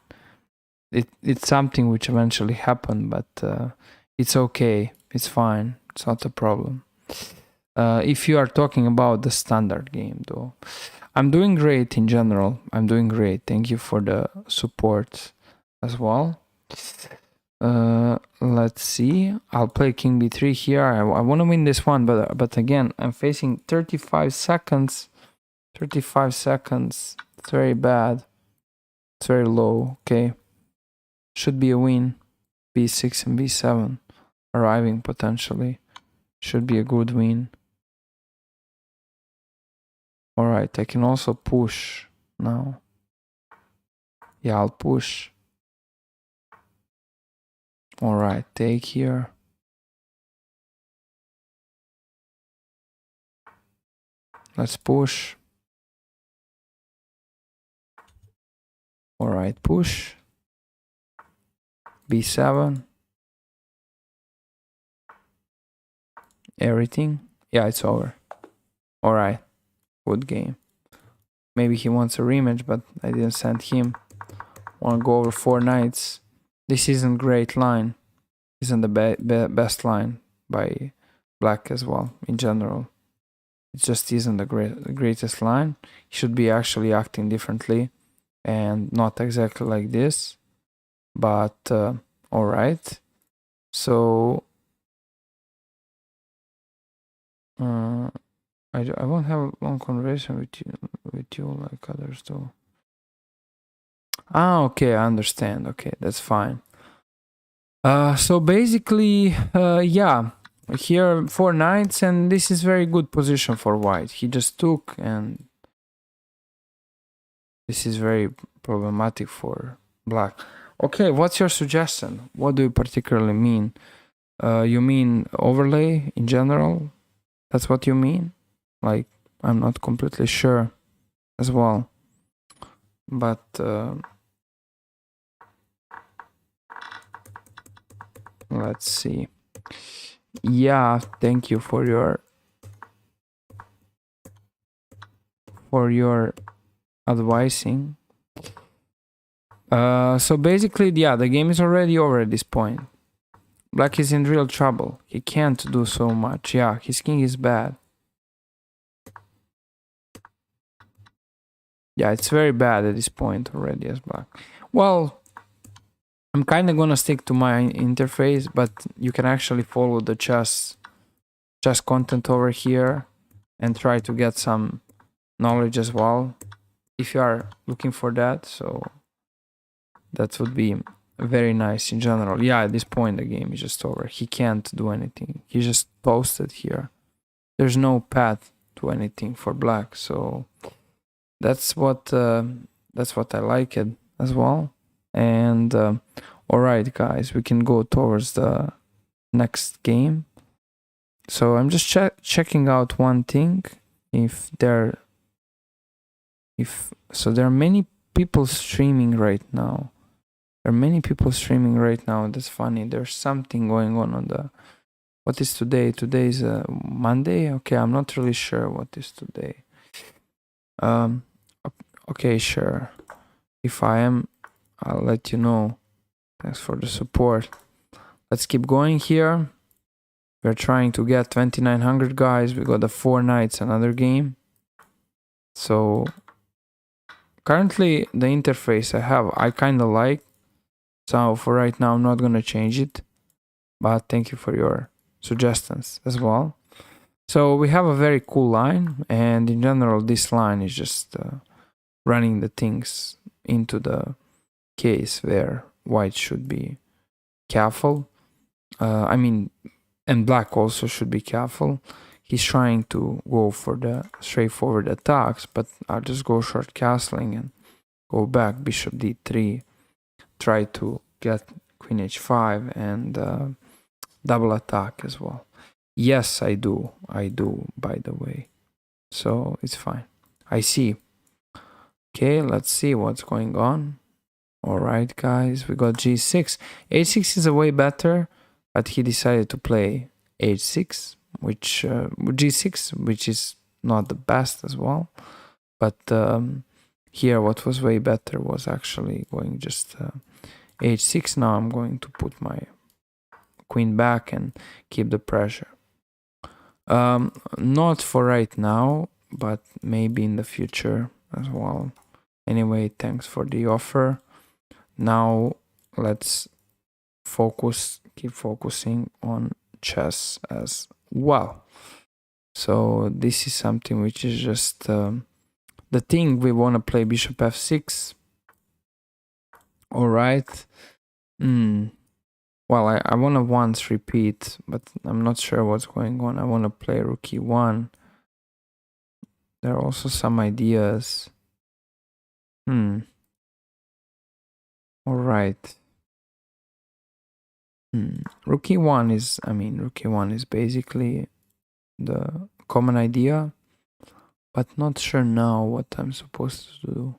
it's something which eventually happened, but it's okay. It's fine. It's not a problem. If you are talking about the standard game, though, I'm doing great in general. I'm doing great. Thank you for the support as well. Let's see. I'll play king b3 here. I want to win this one, but again, I'm facing 35 seconds. 35 seconds. It's very bad. It's very low. Okay. Should be a win. B6 and B7 arriving potentially. Should be a good win. Alright, I can also push now. Yeah, I'll push. Alright, take here. Let's push. Alright, push. B7. Everything. Yeah, it's over. Alright, good game. Maybe he wants a rematch, but I didn't send him. Want to go over 4 knights. This isn't great line. Isn't the best line by black as well, in general. It just isn't the greatest line. He should be actually acting differently and not exactly like this. But alright. So I won't have a long conversation with you like others do. Ah, okay, I understand. Okay, that's fine. So basically, yeah, here 4 knights, and this is very good position for white. He just took, and this is very problematic for black. Okay, what's your suggestion? What do you particularly mean? You mean overlay in general? That's what you mean? Like, I'm not completely sure as well. But let's see. Yeah, thank you for your advising. So basically, yeah, the game is already over at this point. Black is in real trouble. He can't do so much. Yeah, his king is bad. Yeah, it's very bad at this point already as black. Well, I'm kind of gonna stick to my interface, but you can actually follow the chess content over here and try to get some knowledge as well if you are looking for that. So that would be very nice in general. Yeah, at this point the game is just over. He can't do anything. He just posted here. There's no path to anything for black. So that's what I like it as well. And all right, guys, we can go towards the next game. So I'm just checking out one thing. There are many people streaming right now. There are many people streaming right now. That's funny. There's something going on the. What is today? Today is Monday. Okay, I'm not really sure what is today. Okay, sure. If I am, I'll let you know. Thanks for the support. Let's keep going here. We're trying to get 2900 guys. We got the 4 knights, another game. So currently the interface I kind of like. So for right now, I'm not gonna change it. But thank you for your suggestions as well. So we have a very cool line, and in general, this line is just running the things into the case where white should be careful. And black also should be careful. He's trying to go for the straightforward attacks, but I'll just go short castling and go back bishop d3, try to get queen h5 and double attack as well. Yes, I do, by the way. So it's fine. I see. Okay, let's see what's going on. All right, guys, we got g6. h6 is a way better, but he decided to play h6, which g6, which is not the best as well. But here, what was way better was actually going just h6. Now I'm going to put my queen back and keep the pressure. Not for right now, but maybe in the future as well. Anyway, thanks for the offer. Now let's keep focusing on chess as well. So this is something which is just the thing we want to play bishop f6. All right. Well, I want to once repeat, but I'm not sure what's going on. I want to play rook e1. There are also some ideas. All right. Rook e1 is, rook e1 is basically the common idea, but not sure now what I'm supposed to do.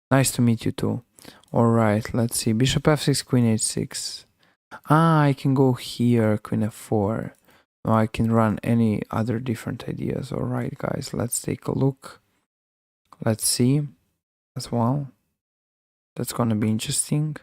Nice to meet you too. All right, let's see. Bishop f6, queen h6. I can go here, queen f4. No, I can run any other different ideas. All right, guys, let's take a look. Let's see as well. That's gonna be interesting.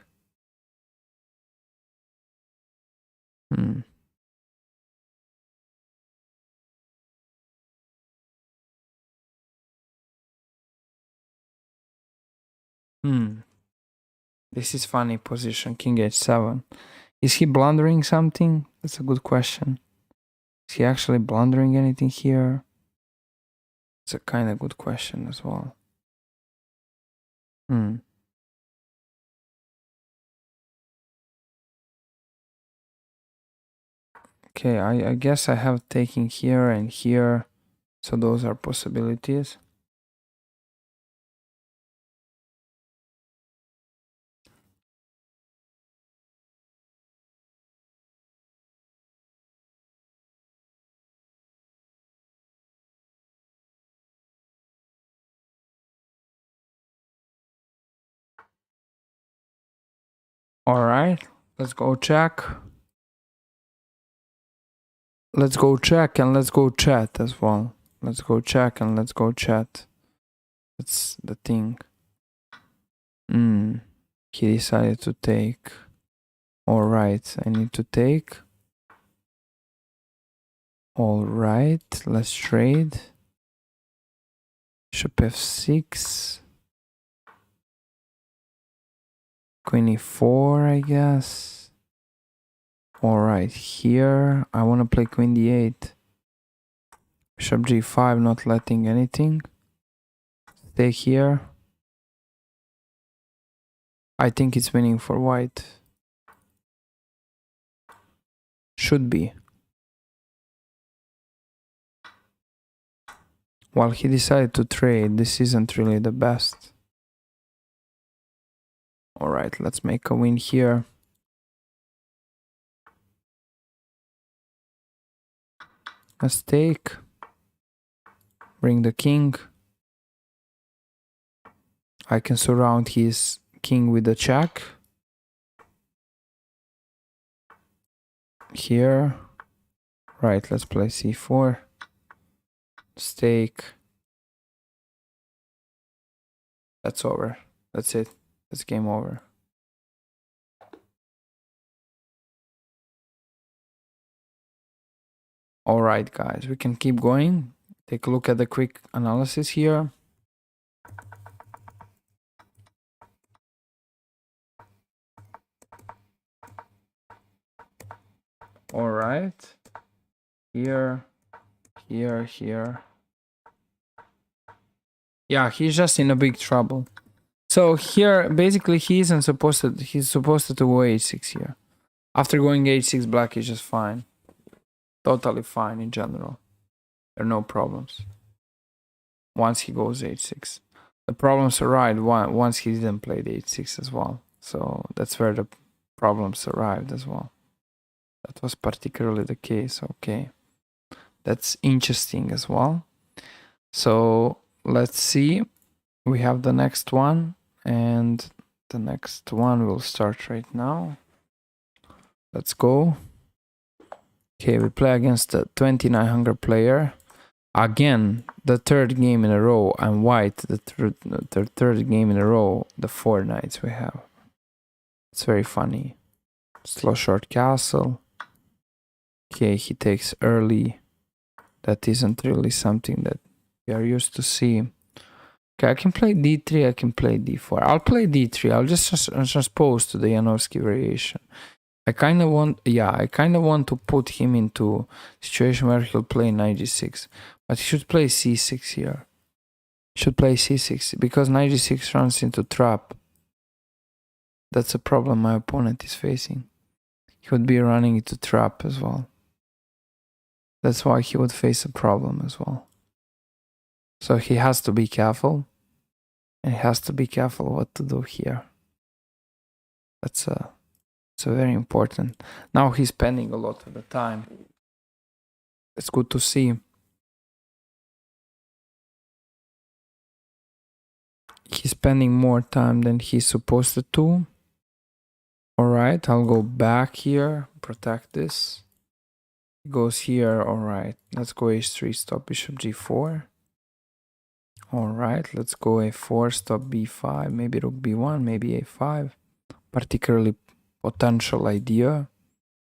This is funny position, king h7. Is he blundering something? That's a good question. Is he actually blundering anything here? It's a kind of good question as well. Okay, I guess I have taken here and here. So those are possibilities. All right, let's go check. Let's go check and let's go chat as well. Let's go check and let's go chat. That's the thing. He decided to take. All right, I need to take. All right, let's trade. Bishop f6. Queen e4, I guess. All right, here I want to play queen d8. Bishop g5, not letting anything. Stay here. I think it's winning for white. Should be. While he decided to trade, this isn't really the best. All right, let's make a win here. Let's take. Bring the king. I can surround his king with a check. Here. Right, let's play c4. Stake. That's over. That's it. That's game over. All right, guys, we can keep going. Take a look at the quick analysis here. All right. Here. Yeah, he's just in a big trouble. So here, basically, he's supposed to go h6 here. After going h6, black is just fine. Totally fine in general. There are no problems. Once he goes h6. The problems arrived once he didn't play the h6 as well. So that's where the problems arrived as well. That was particularly the case. Okay. That's interesting as well. So let's see. We have the next one, and the next one will start right now. Let's go. Okay, we play against a 2900 player. Again, the third game in a row. I'm white. The third game in a row. The 4 knights we have. It's very funny. Slow short castle. Okay, he takes early. That isn't really something that we are used to see. Okay, I can play d3, I can play d4. I'll play d3. I'll just transpose to the Janovsky variation. I kind of want to put him into a situation where he'll play knight g6. But he should play c6 here. Should play c6 because knight g6 runs into trap. That's a problem my opponent is facing. He would be running into trap as well. That's why he would face a problem as well. So he has to be careful. And he has to be careful what to do here. That's very important. Now he's spending a lot of the time. It's good to see. He's spending more time than he's supposed to. Alright, I'll go back here, protect this. He goes here, alright. Let's go h3, stop bishop g4. Alright, let's go a4, stop b5, maybe rook b1, maybe a5. Particularly potential idea,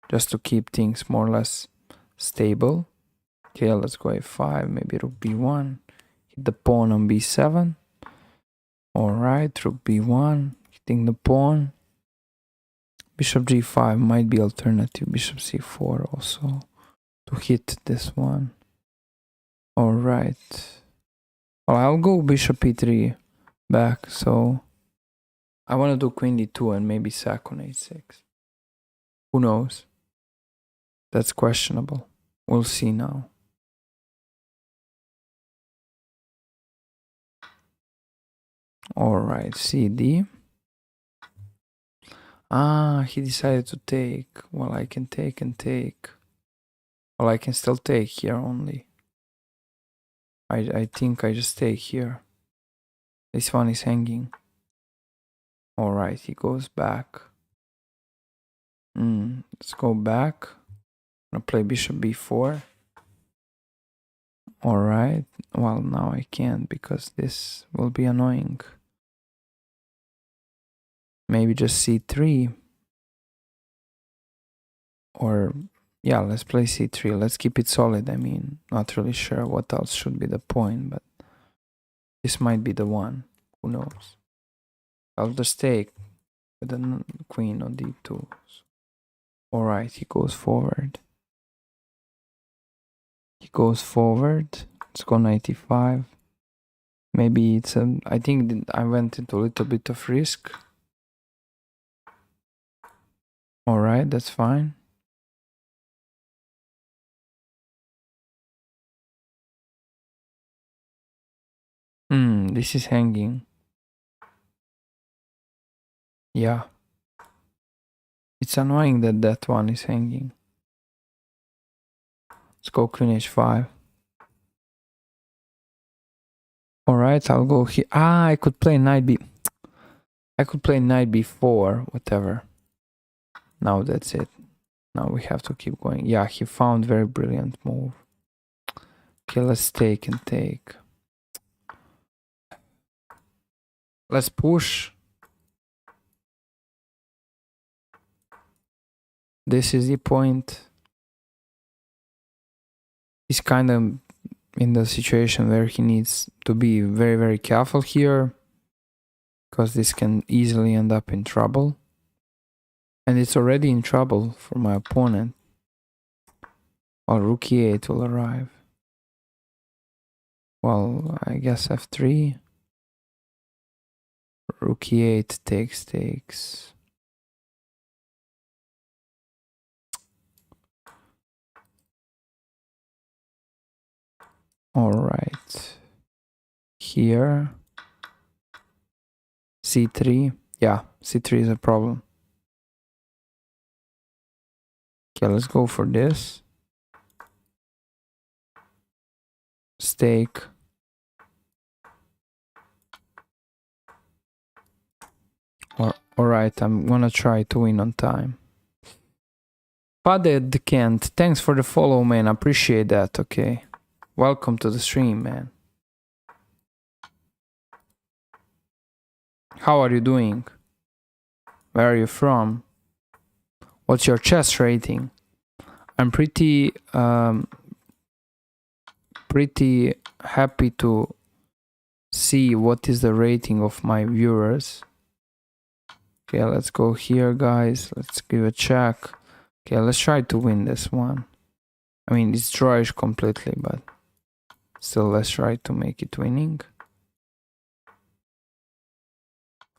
just to keep things more or less stable. Okay, let's go a5, maybe rook b1. Hit the pawn on b7. Alright, rook b1, hitting the pawn. Bishop g5 might be alternative. Bishop c4 also to hit this one. Alright. Well, I'll go bishop e3 back, so I want to do queen d2 and maybe sack on h6. Who knows? That's questionable. We'll see now. Alright, cd. He decided to take. Well, I can take and take. Well, I can still take here only. I think I just take here. This one is hanging. Alright, he goes back. Let's go back. I'm gonna play bishop b4. Alright. Well, now I can't because this will be annoying. Maybe just c3. Or, yeah, let's play c3. Let's keep it solid. I mean, not really sure what else should be the point, but this might be the one. Who knows? I'll just take with the queen on d2. Alright, he goes forward. He goes forward. Let's go 95. Maybe it's a... I think I went into a little bit of risk. Alright, that's fine. This is hanging. Yeah. It's annoying that that one is hanging. Let's go queen h5. Alright, I'll go here. I could play knight b... I could play knight b4, whatever. Now that's it. Now we have to keep going. Yeah, he found very brilliant move. Okay, let's take and take. Let's push. This is the point. He's kind of in the situation where he needs to be very, very careful here, because this can easily end up in trouble. And it's already in trouble for my opponent. Well, rook e8 will arrive. Well, I guess f3. Rook e8 takes. Alright. Here. c3. Yeah, c3 is a problem. Okay, let's go for this. Stake. Alright, I'm gonna try to win on time. Paded Kent, thanks for the follow, man. Appreciate that, okay. Welcome to the stream, man. How are you doing? Where are you from? What's your chess rating? I'm pretty happy to see what is the rating of my viewers. Okay, let's go here, guys. Let's give a check. Okay, let's try to win this one. I mean, it's drawish completely, but still, let's try to make it winning.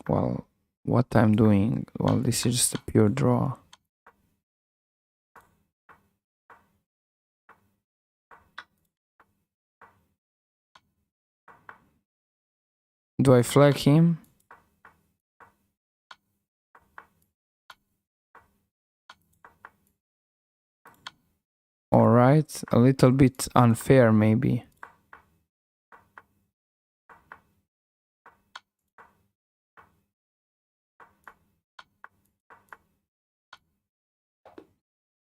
well, what I'm doing, well, this is just a pure draw. Do I flag him? Alright, a little bit unfair maybe.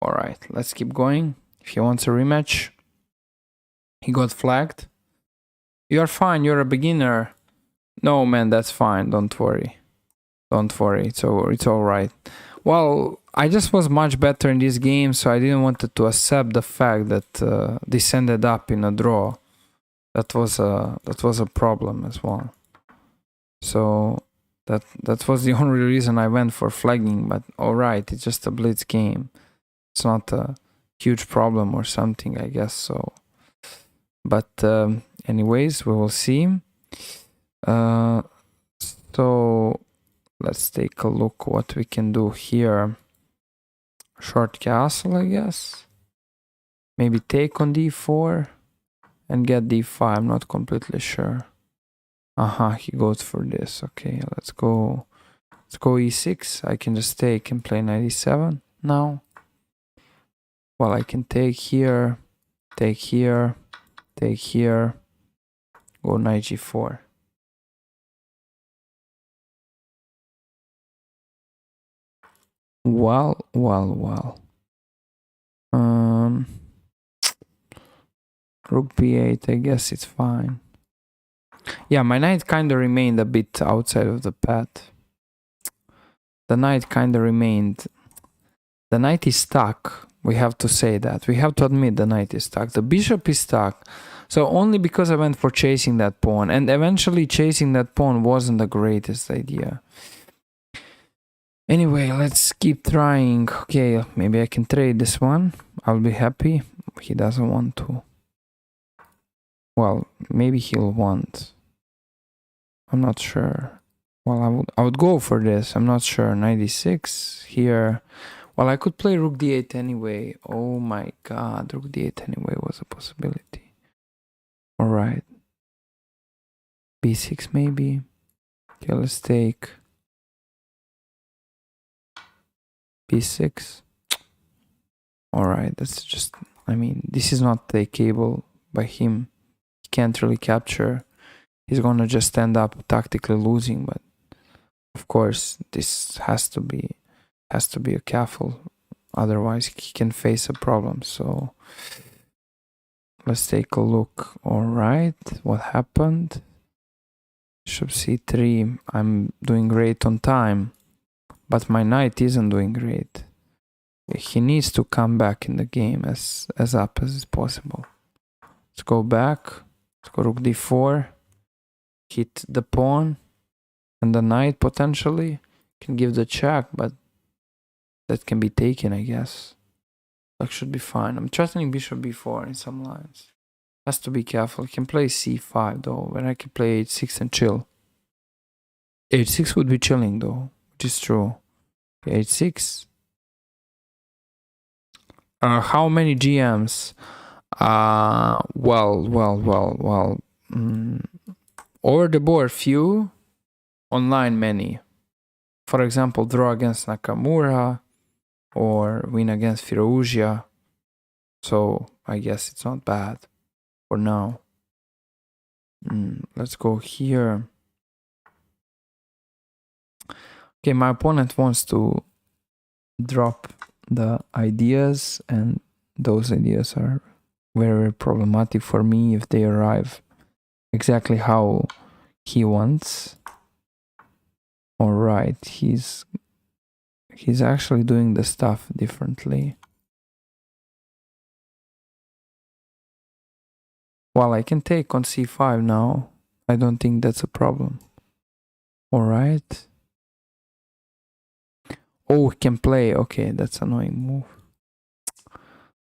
Alright, let's keep going. If he wants a rematch, he got flagged. You're fine, you're a beginner. No, man, that's fine. Don't worry. Don't worry. It's alright. Well, I just was much better in this game, so I didn't want to accept the fact that this ended up in a draw. That was a problem as well. So that was the only reason I went for flagging. But alright, it's just a blitz game. It's not a huge problem or something, I guess so. But anyways, we will see. So let's take a look what we can do here. Short castle, I guess. Maybe take on d4 and get d5. I'm not completely sure. He goes for this. Okay, let's go. Let's go e6. I can just take and play knight e7 now. Well, I can take here, take here, take here, go knight g4. Well. Rook b8, I guess it's fine. Yeah, my knight kind of remained a bit outside of the path. The knight kind of remained. The knight is stuck. We have to say that. We have to admit the knight is stuck. The bishop is stuck. So only because I went for chasing that pawn. And eventually chasing that pawn wasn't the greatest idea. Anyway, let's keep trying. Okay, maybe I can trade this one. I'll be happy. He doesn't want to. Well, maybe he'll want. I'm not sure. Well, I would go for this. I'm not sure. 96 here. Well, I could play rook d8 anyway. Oh my god, rook d8 anyway was a possibility. Alright. b6 maybe. Okay, let's take b6. Alright, that's just, I mean, this is not takeable by him. He can't really capture. He's gonna just end up tactically losing, but of course this has to be a careful, otherwise he can face a problem. So let's take a look. Alright, what happened? Bishop c3. I'm doing great on time, but my knight isn't doing great. He needs to come back in the game as up as possible. Let's go back. Let's go rook d4. Hit the pawn and the knight potentially. Can give the check, but that can be taken, I guess. That should be fine. I'm threatening bishop b4 in some lines. Has to be careful. He can play c5 though, when I can play h6 and chill. h6 would be chilling though, which is true. h6. How many GMs? Well. Over the board, few. Online, many. For example, draw against Nakamura or win against Firouzja. So I guess it's not bad for now. Let's go here. Okay, my opponent wants to drop the ideas, and those ideas are very problematic for me if they arrive exactly how he wants. Alright, he's actually doing the stuff differently. Well, I can take on c5 now. I don't think that's a problem. Alright. Oh, he can play. Okay, that's an annoying move.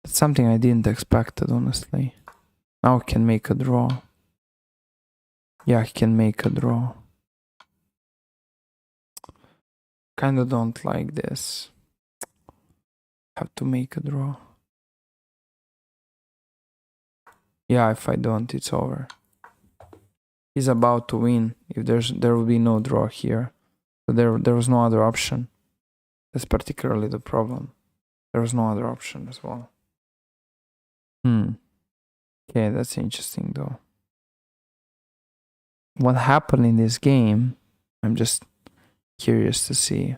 That's something I didn't expect, honestly. Now he can make a draw. Yeah, he can make a draw. kinda don't like this. Have to make a draw. Yeah, if I don't, it's over. He's about to win. If there will be no draw here. So there was no other option. That's particularly the problem. There was no other option as well. Okay, that's interesting though. What happened in this game? I'm just curious to see.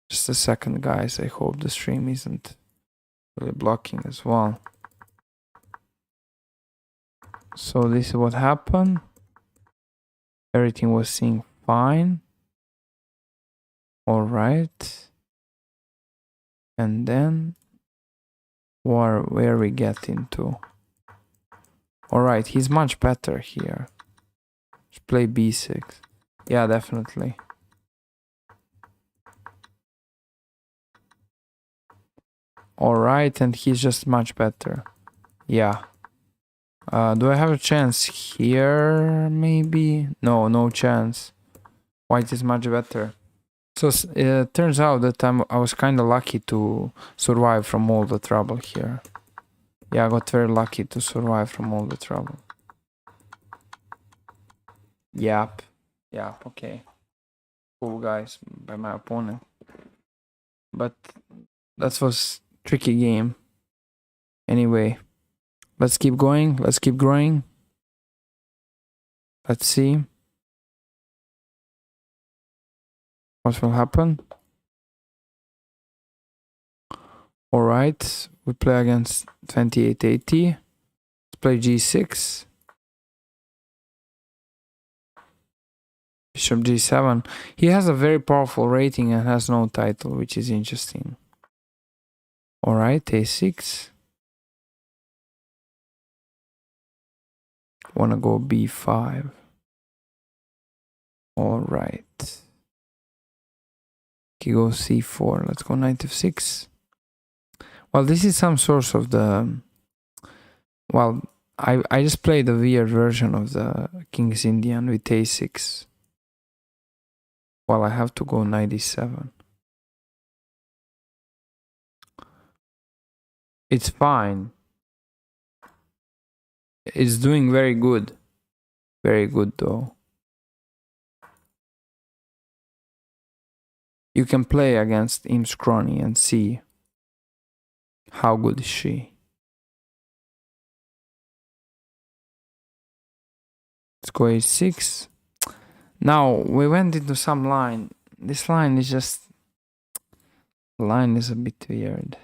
Just a second, guys. I hope the stream isn't really blocking as well. So this is what happened. Everything was seeing fine. All right. And then where we get into. All right, he's much better here. Let's play b6. Yeah, definitely. All right, and he's just much better. Yeah. Do I have a chance here? Maybe? No, no chance. White is much better. So it turns out that I was kind of lucky to survive from all the trouble here. Yeah, I got very lucky to survive from all the trouble. Yep. Yeah, okay. Cool, guys, by my opponent. But that was tricky game. Anyway, let's keep going. Let's keep growing. Let's see what will happen. All right, we play against 2880. Let's play g6. Bishop g7. He has a very powerful rating and has no title, which is interesting. All right, a6. Wanna go b5. All right. He goes c4. Let's go knight f6. Well, this is some source of the... Well, I just played a weird version of the King's Indian with a6. Well, I have to go knight e7. It's fine. It's doing very good. Very good though. You can play against Im's crony and see how good is she. Let's go h6. Now we went into some line. This line is just... The line is a bit weird.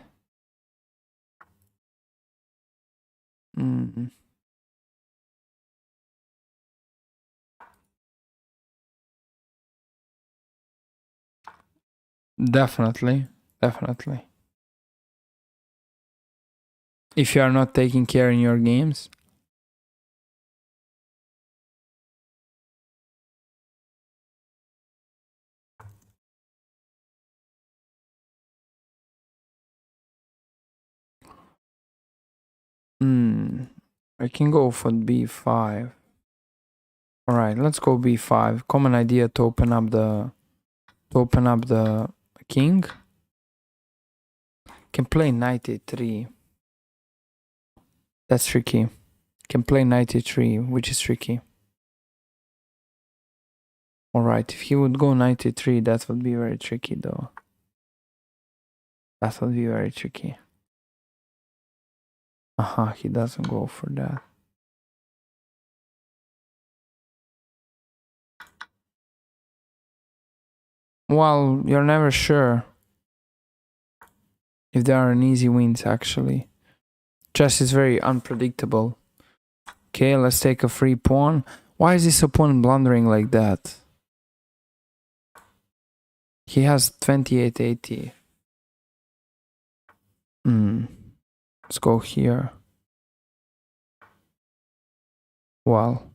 Definitely. Definitely. If you are not taking care in your games. I can go for b5. All right, let's go b5. Common idea to open up the king. Can play knight a3. That's tricky. Can play knight a3, which is tricky. All right, if he would go knight a3, that would be very tricky though. That would be very tricky. He doesn't go for that. Well, you're never sure if there are an easy wins actually. Chess is very unpredictable. Okay, let's take a free pawn. Why is this opponent blundering like that? He has 2880. Let's go here. Well.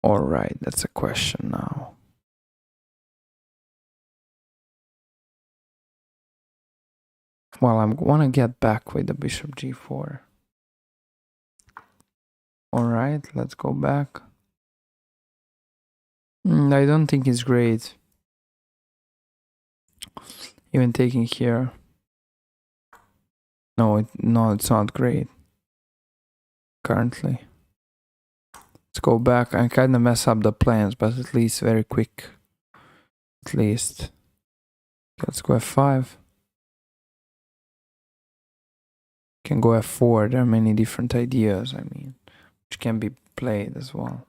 All right, that's a question now. Well, I want to get back with the bishop g4. Alright, let's go back. I don't think it's great. Even taking here. No, it's not great. Currently. Let's go back. I kind of mess up the plans, but at least very quick. At least. Let's go f5. Can go f4. There are many different ideas, I mean, which can be played as well.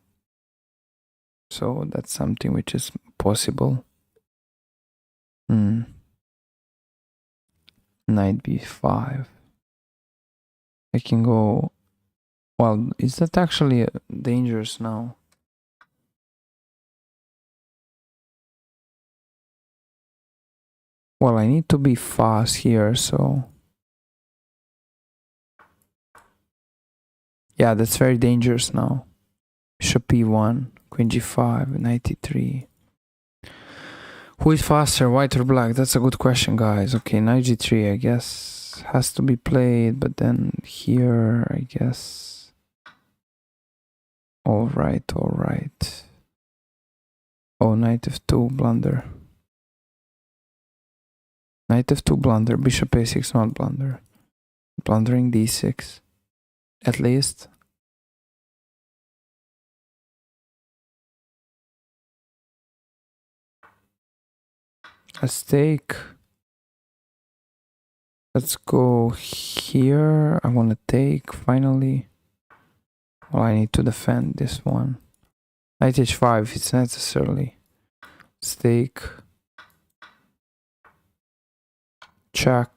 So that's something which is possible. Knight b5. I can go. Well, is that actually dangerous now? Well, I need to be fast here, so. Yeah, that's very dangerous now. Bishop e1, queen g5, knight e3. Who is faster, white or black? That's a good question, guys. Okay, knight g3, I guess, has to be played, but then here, I guess. All right. Oh, knight f2, blunder. Knight f2, blunder. Bishop a6, not blunder. Blundering d6, at least. Let's take. Let's go here. I want to take finally. Well, I need to defend this one. Knight h5 if it's necessarily. Let's take. Check.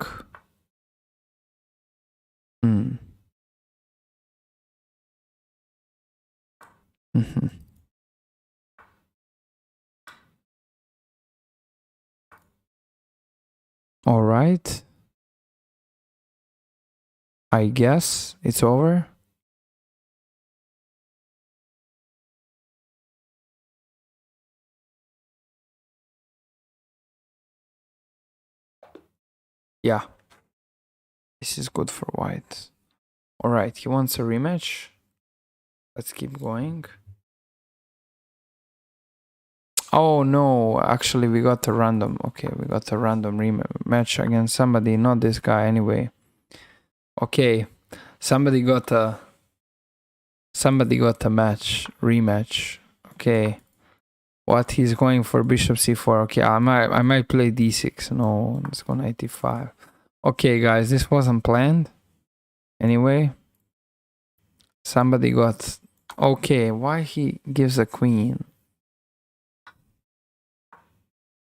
All right. I guess it's over. Yeah. This is good for white. All right, he wants a rematch. Let's keep going. Oh no, actually we got a random. Okay, we got a random rematch against somebody, not this guy anyway. Okay, somebody got a rematch. Okay, what he's going for bishop c4. Okay, I might play d6. No, let's go knight e5. Okay, guys, this wasn't planned. Anyway, somebody got. Okay, why he gives a queen?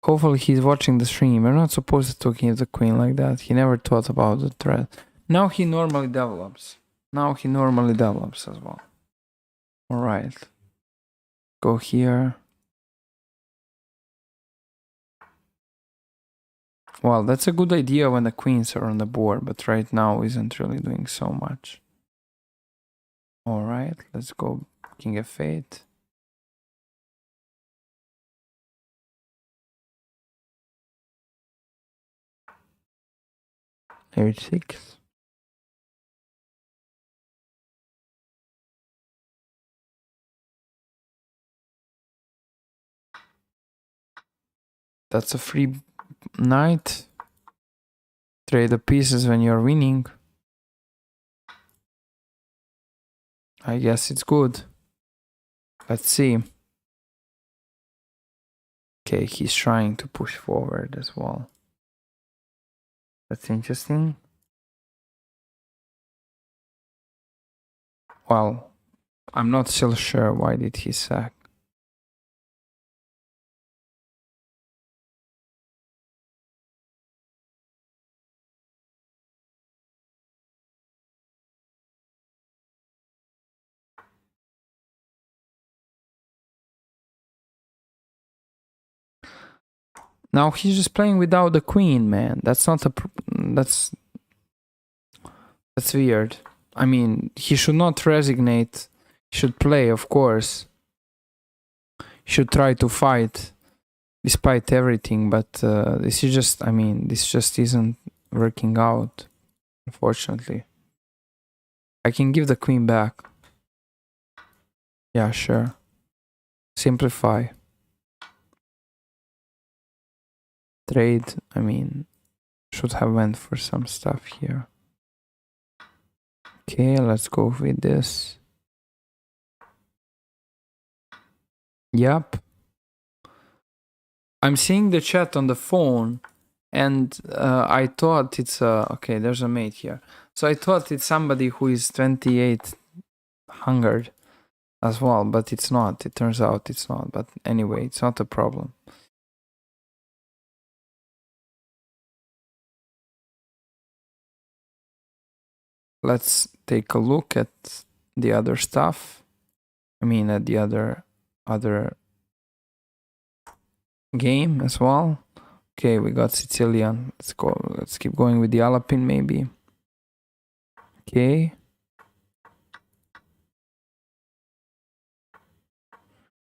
Hopefully he's watching the stream. You're not supposed to give the queen like that. He never thought about the threat. Now he normally develops. As well. Alright. Go here. Well, that's a good idea when the queens are on the board, but right now isn't really doing so much. Alright, let's go king f8. h6. That's a free knight. Trade the pieces when you're winning. I guess it's good. Let's see. Okay, he's trying to push forward as well. That's interesting. Well, I'm not still sure why did he sack. Now he's just playing without the queen, man. That's not a. That's weird. I mean, he should not resignate. He should play, of course. He should try to fight, despite everything. But this is just. I mean, this just isn't working out, unfortunately. I can give the queen back. Yeah, sure. Simplify. Trade, I mean, should have went for some stuff here. Okay, let's go with this. Yep. I'm seeing the chat on the phone, and I thought it's okay, there's a mate here. So I thought it's somebody who is 28 hungered as well, but it's not. It turns out it's not. But anyway, it's not a problem. Let's take a look at the other stuff. I mean, at the other game as well. Okay, we got Sicilian. Let's go. Let's keep going with the Alapin maybe. Okay.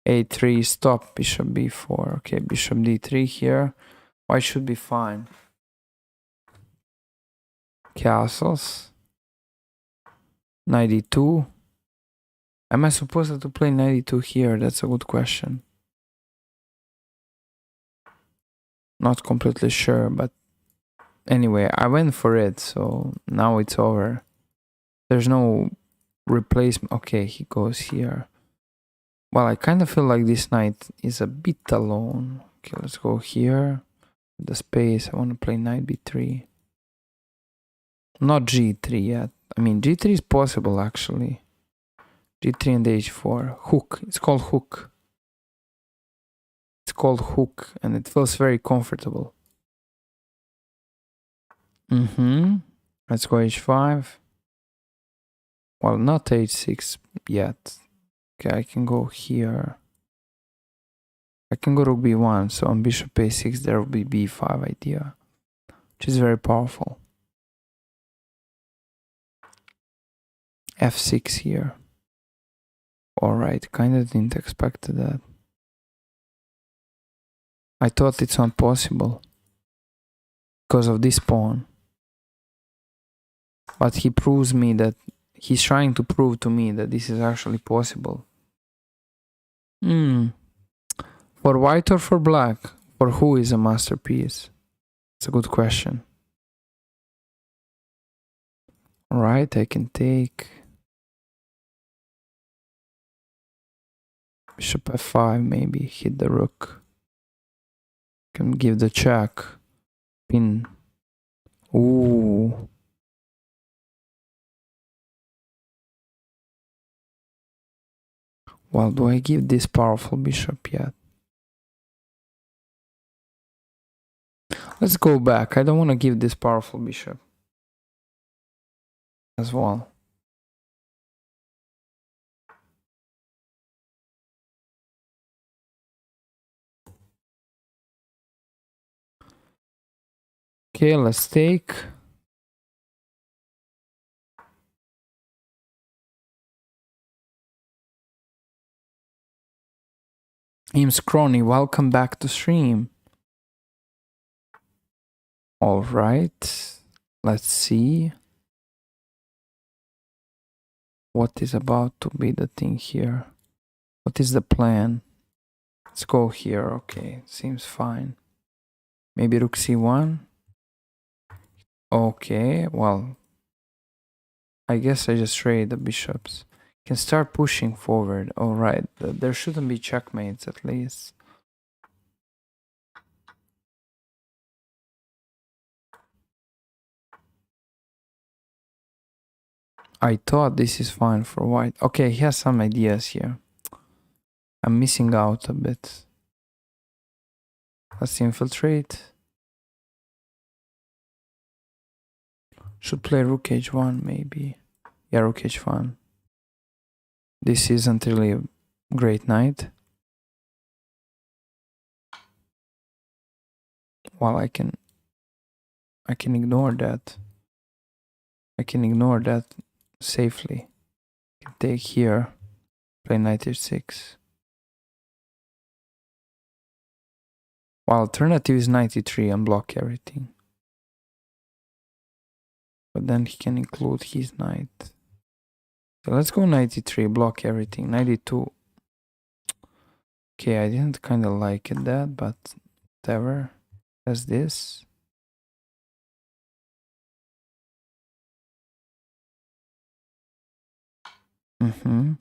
A3, stop, bishop b4. Okay, bishop d3 here. White should be fine. Castles. Knight e2. Am I supposed to play knight e2 here? That's a good question. Not completely sure, but anyway, I went for it, so now it's over. There's no replacement. Okay, he goes here. Well, I kind of feel like this knight is a bit alone. Okay, let's go here. The space, I want to play knight b3. Not g3 yet. I mean, g3 is possible actually. g3 and h4. Hook. It's called hook. It's called hook, and it feels very comfortable. Let's go h5. Well, not h6 yet. Okay, I can go here. I can go rook b1, so on bishop a6 there will be b5 idea, which is very powerful. f6 here. Alright, kinda didn't expect that. I thought it's not possible because of this pawn. But he proves me that he's trying to prove to me that this is actually possible. For white or for black? For who is a masterpiece? It's a good question. Alright, I can take bishop f5, maybe hit the rook. Can give the check. Pin. Ooh. Well, do I give this powerful bishop yet? Let's go back. I don't want to give this powerful bishop as well. Okay, let's take. Ims Crony, welcome back to stream. Alright, let's see what is about to be the thing here. What is the plan? Let's go here. Okay, seems fine. Maybe rook c1. Okay, well, I guess I just trade the bishops. Can start pushing forward. Alright, there shouldn't be checkmates at least. I thought this is fine for white. Okay, he has some ideas here. I'm missing out a bit. Let's infiltrate. Should play rook h1 maybe. Yeah, rook h1. This isn't really a great knight. Well, I can ignore that. I can ignore that safely. Take here. Play knight h6. Well, alternative is knight e3 and block everything. But then he can include his knight. So let's go 93, block everything. 92. Okay, I didn't kind of like it that, but whatever. As this. Mm-hmm.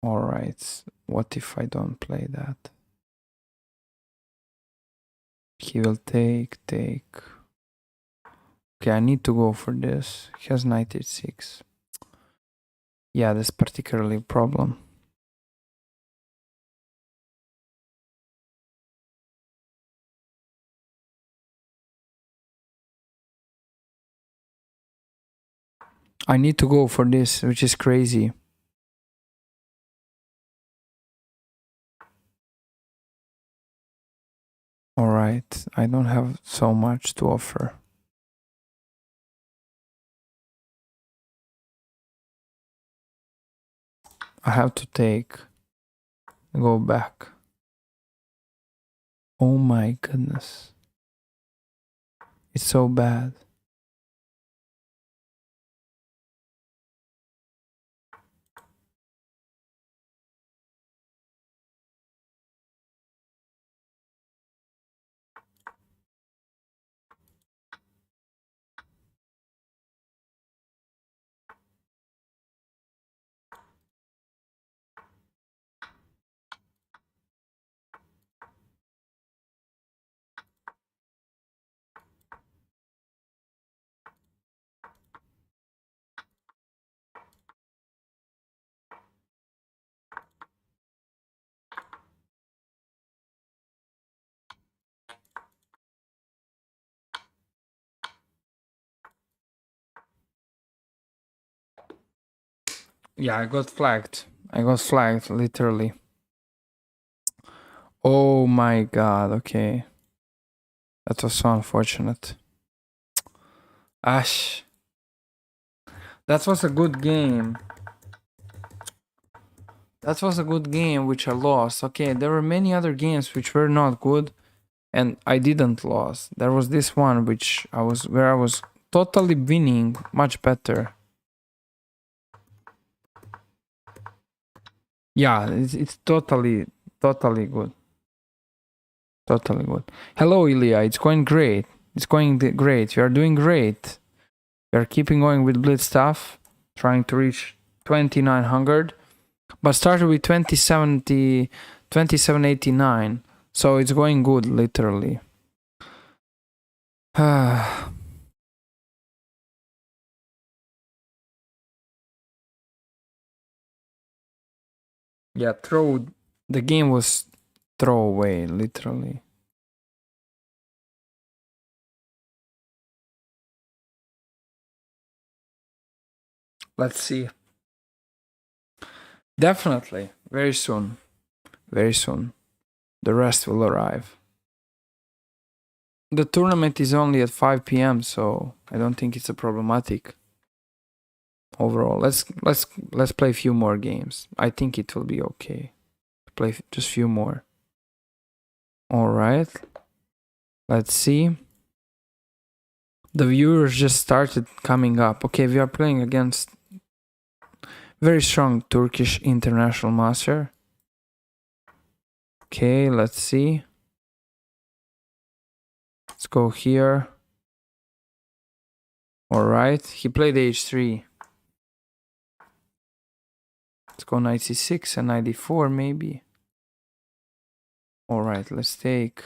Alright, what if I don't play that? He will take. Okay, I need to go for this. He has knight h6. Yeah, that's particularly a problem. I need to go for this, which is crazy. Alright, I don't have so much to offer. I have to take. Go back. Oh my goodness. It's so bad. Yeah, I got flagged. Literally. Oh my god, okay. That was so unfortunate. Ash. That was a good game. That was a good game which I lost. Okay, there were many other games which were not good and I didn't lose. There was this one which I was totally winning much better. Yeah, it's totally good. Totally good. Hello, Ilya. It's going great. It's going great. You are doing great. You are keeping going with Blitz stuff, trying to reach 2900, but started with 2070, 2789. So it's going good, literally. Yeah, the game was throwaway, literally. Let's see. Definitely, very soon. Very soon. The rest will arrive. The tournament is only at 5 p.m., so I don't think it's a problematic. Overall, let's play a few more games. I think it will be okay. Play just a few more. All right. Let's see. The viewers just started coming up. Okay, we are playing against very strong Turkish international master. Okay, let's see. Let's go here. All right, he played h3. Let's go 96 and 94 maybe. All right, let's take.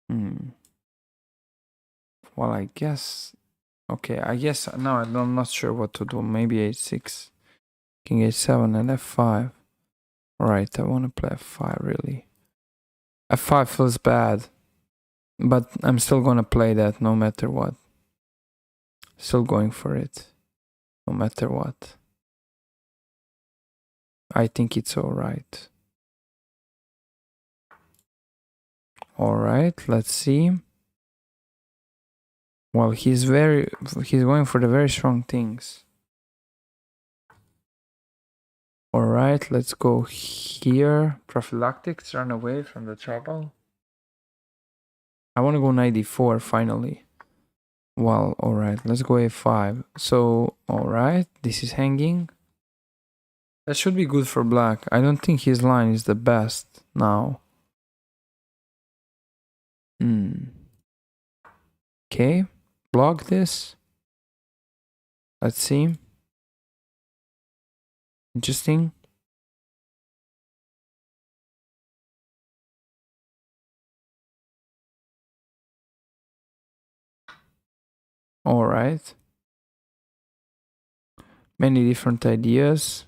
Well, I guess. Okay, I guess now I'm not sure what to do. Maybe h6, king h7 and f5. All right, I want to play f5 really. f5 feels bad, but I'm still gonna play that no matter what. Still going for it, no matter what. I think it's all right. All right, let's see. Well, he's going for the very strong things. All right, let's go here. Prophylactics, run away from the trouble. I want to go knight d4 finally. Well, alright, let's go a5. So, alright, this is hanging. That should be good for black. I don't think his line is the best now. Okay, block this. Let's see. Interesting. Alright. Many different ideas.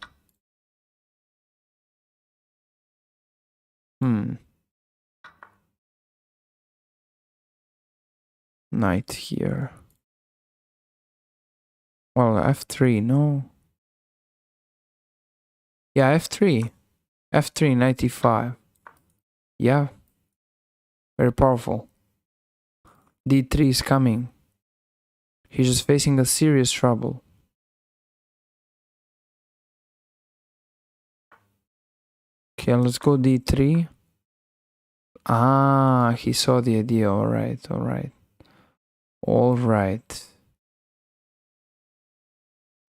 Knight here. Well, f3, no. Yeah, f3. f3, knight e5. Yeah. Very powerful. d3 is coming. He's just facing a serious trouble. Okay, let's go d3. Ah, he saw the idea. Alright, alright. Alright.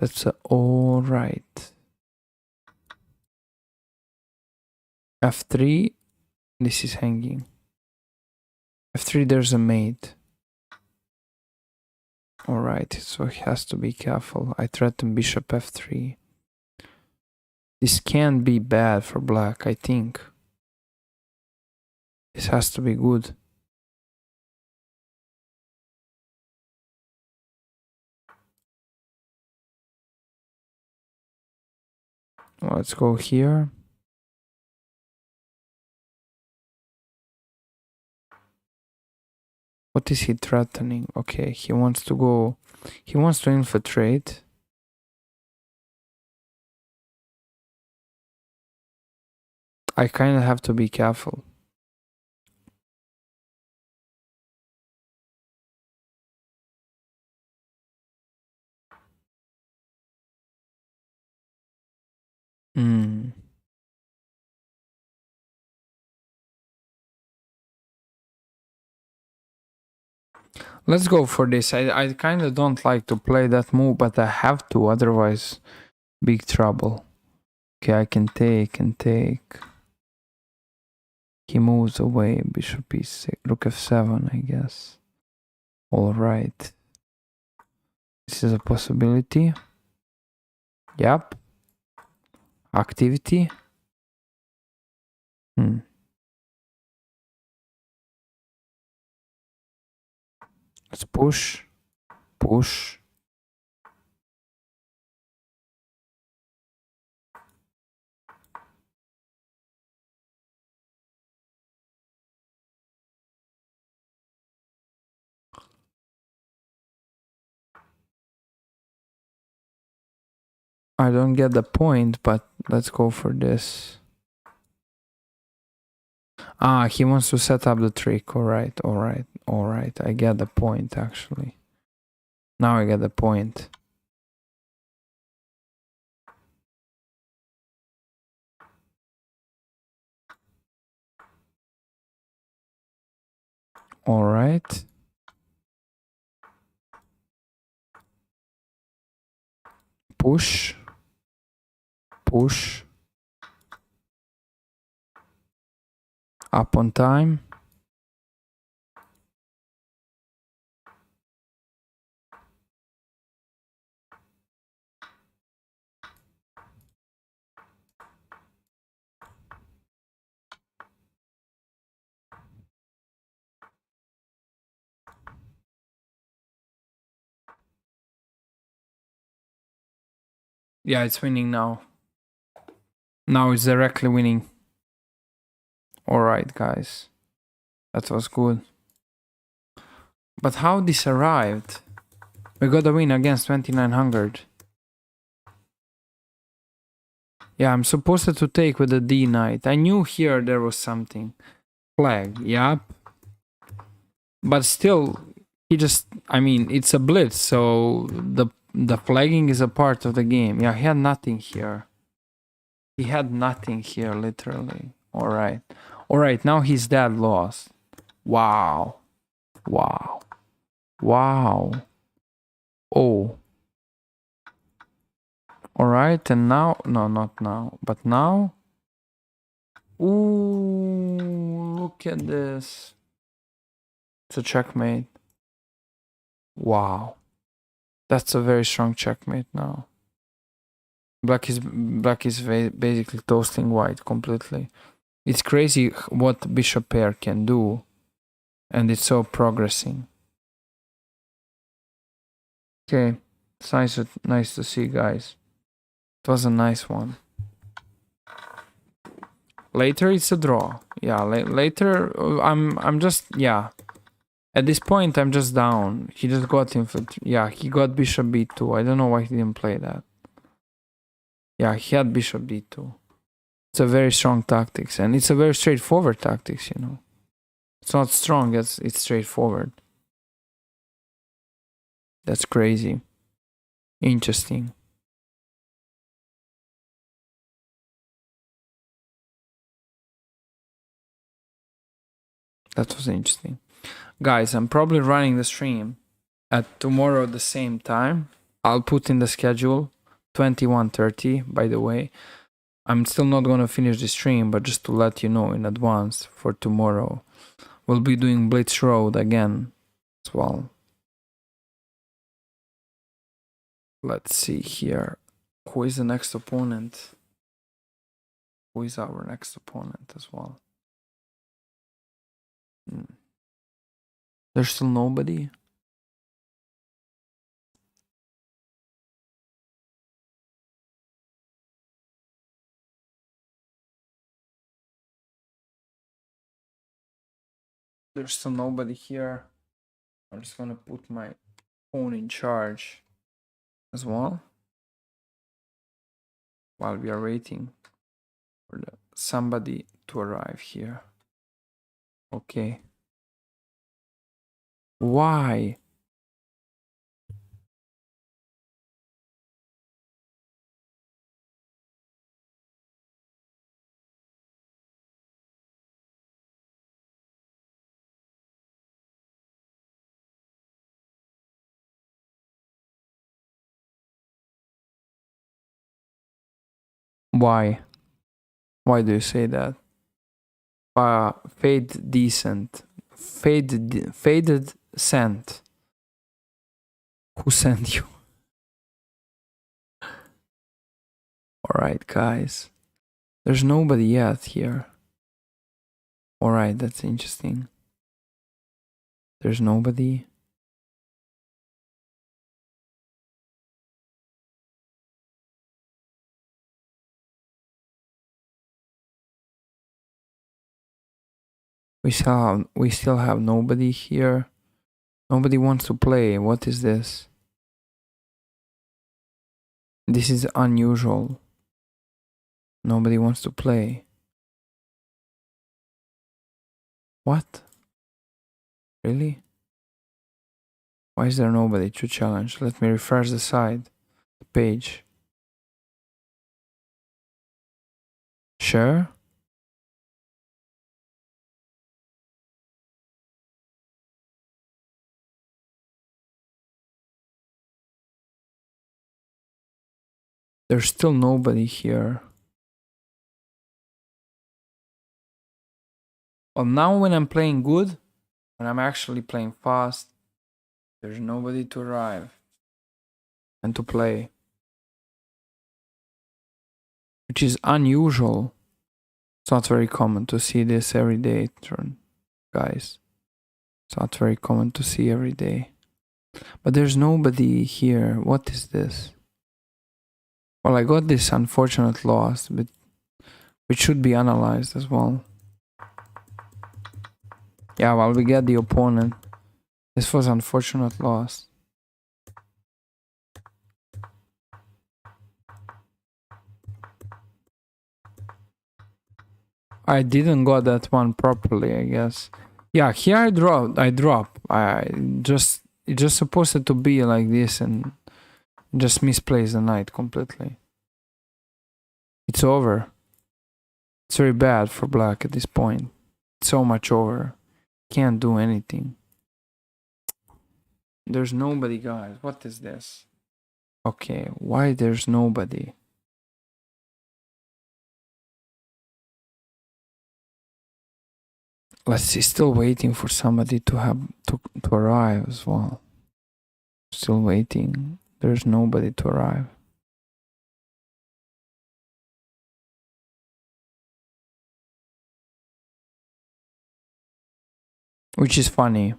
That's alright. f3. This is hanging. f3, there's a mate. Alright, so he has to be careful. I threaten bishop f3. This can be bad for black, I think. This has to be good. Let's go here. What is he threatening? Okay, he wants to go... He wants to infiltrate. I kind of have to be careful. Let's go for this. I kind of don't like to play that move, but I have to, otherwise big trouble. Okay, I can take and take. He moves away, bishop e6, rook f7, I guess. Alright. This is a possibility. Yep. Activity. Let's push. Push. I don't get the point, but let's go for this. Ah, he wants to set up the trick. Alright, alright, alright. I get the point, actually. Now I get the point. Alright. Push. Push. Up on time. Yeah, it's winning now. Now it's directly winning. Alright, guys. That was good. But how this arrived? We got a win against 2900. Yeah, I'm supposed to take with the D knight. I knew here there was something. Flag, yep. But still, he just... I mean, it's a blitz, so the flagging is a part of the game. Yeah, he had nothing here. He had nothing here, literally. Alright. Alright, now he's dead lost. Wow. Wow. Wow. Oh. Alright, and now... No, not now. But now... Ooh, look at this. It's a checkmate. Wow. That's a very strong checkmate now. Black is basically toasting white completely. It's crazy what bishop pair can do, and it's so progressing. Okay, it's nice to see, guys. It was a nice one. Later it's a draw. Yeah, later I'm just, yeah. At this point I'm just down. He just got yeah, he got bishop b2. I don't know why he didn't play that. Yeah, he had bishop d2. It's a very strong tactics, and it's a very straightforward tactics, you know. It's not strong, it's straightforward. That's crazy. Interesting. That was interesting. Guys, I'm probably running the stream at tomorrow at the same time. I'll put in the schedule 21:30, by the way. I'm still not gonna finish the stream, but just to let you know in advance for tomorrow. We'll be doing Blitz Road again as well. Let's see here. Who is the next opponent? Who is our next opponent as well? There's still nobody. There's still nobody here. I'm just gonna put my phone in charge as well while we are waiting for somebody to arrive here. Okay. Why? Why? Why do you say that? Fade decent. Faded sent. Who sent you? Alright, guys. There's nobody yet here. Alright, that's interesting. There's nobody. We still have nobody here. Nobody wants to play. What is this? This is unusual. Nobody wants to play. What? Really? Why is there nobody to challenge? Let me refresh the page. Sure? There's still nobody here. Well, now when I'm playing good, when I'm actually playing fast, there's nobody to arrive and to play. Which is unusual. It's not very common to see this every day, guys. It's not very common to see every day. But there's nobody here. What is this? Well, I got this unfortunate loss, but which should be analyzed as well. Yeah, well, we get the opponent. This was unfortunate loss. I didn't got that one properly, I guess. Yeah, here I drop. It's just supposed to be like this and just misplace the knight completely. It's over. It's very bad for black at this point. It's so much over. Can't do anything. There's nobody, guys. What is this? Okay, why there's nobody? Let's see, still waiting for somebody to arrive as well. Still waiting. There's nobody to arrive. Which is funny.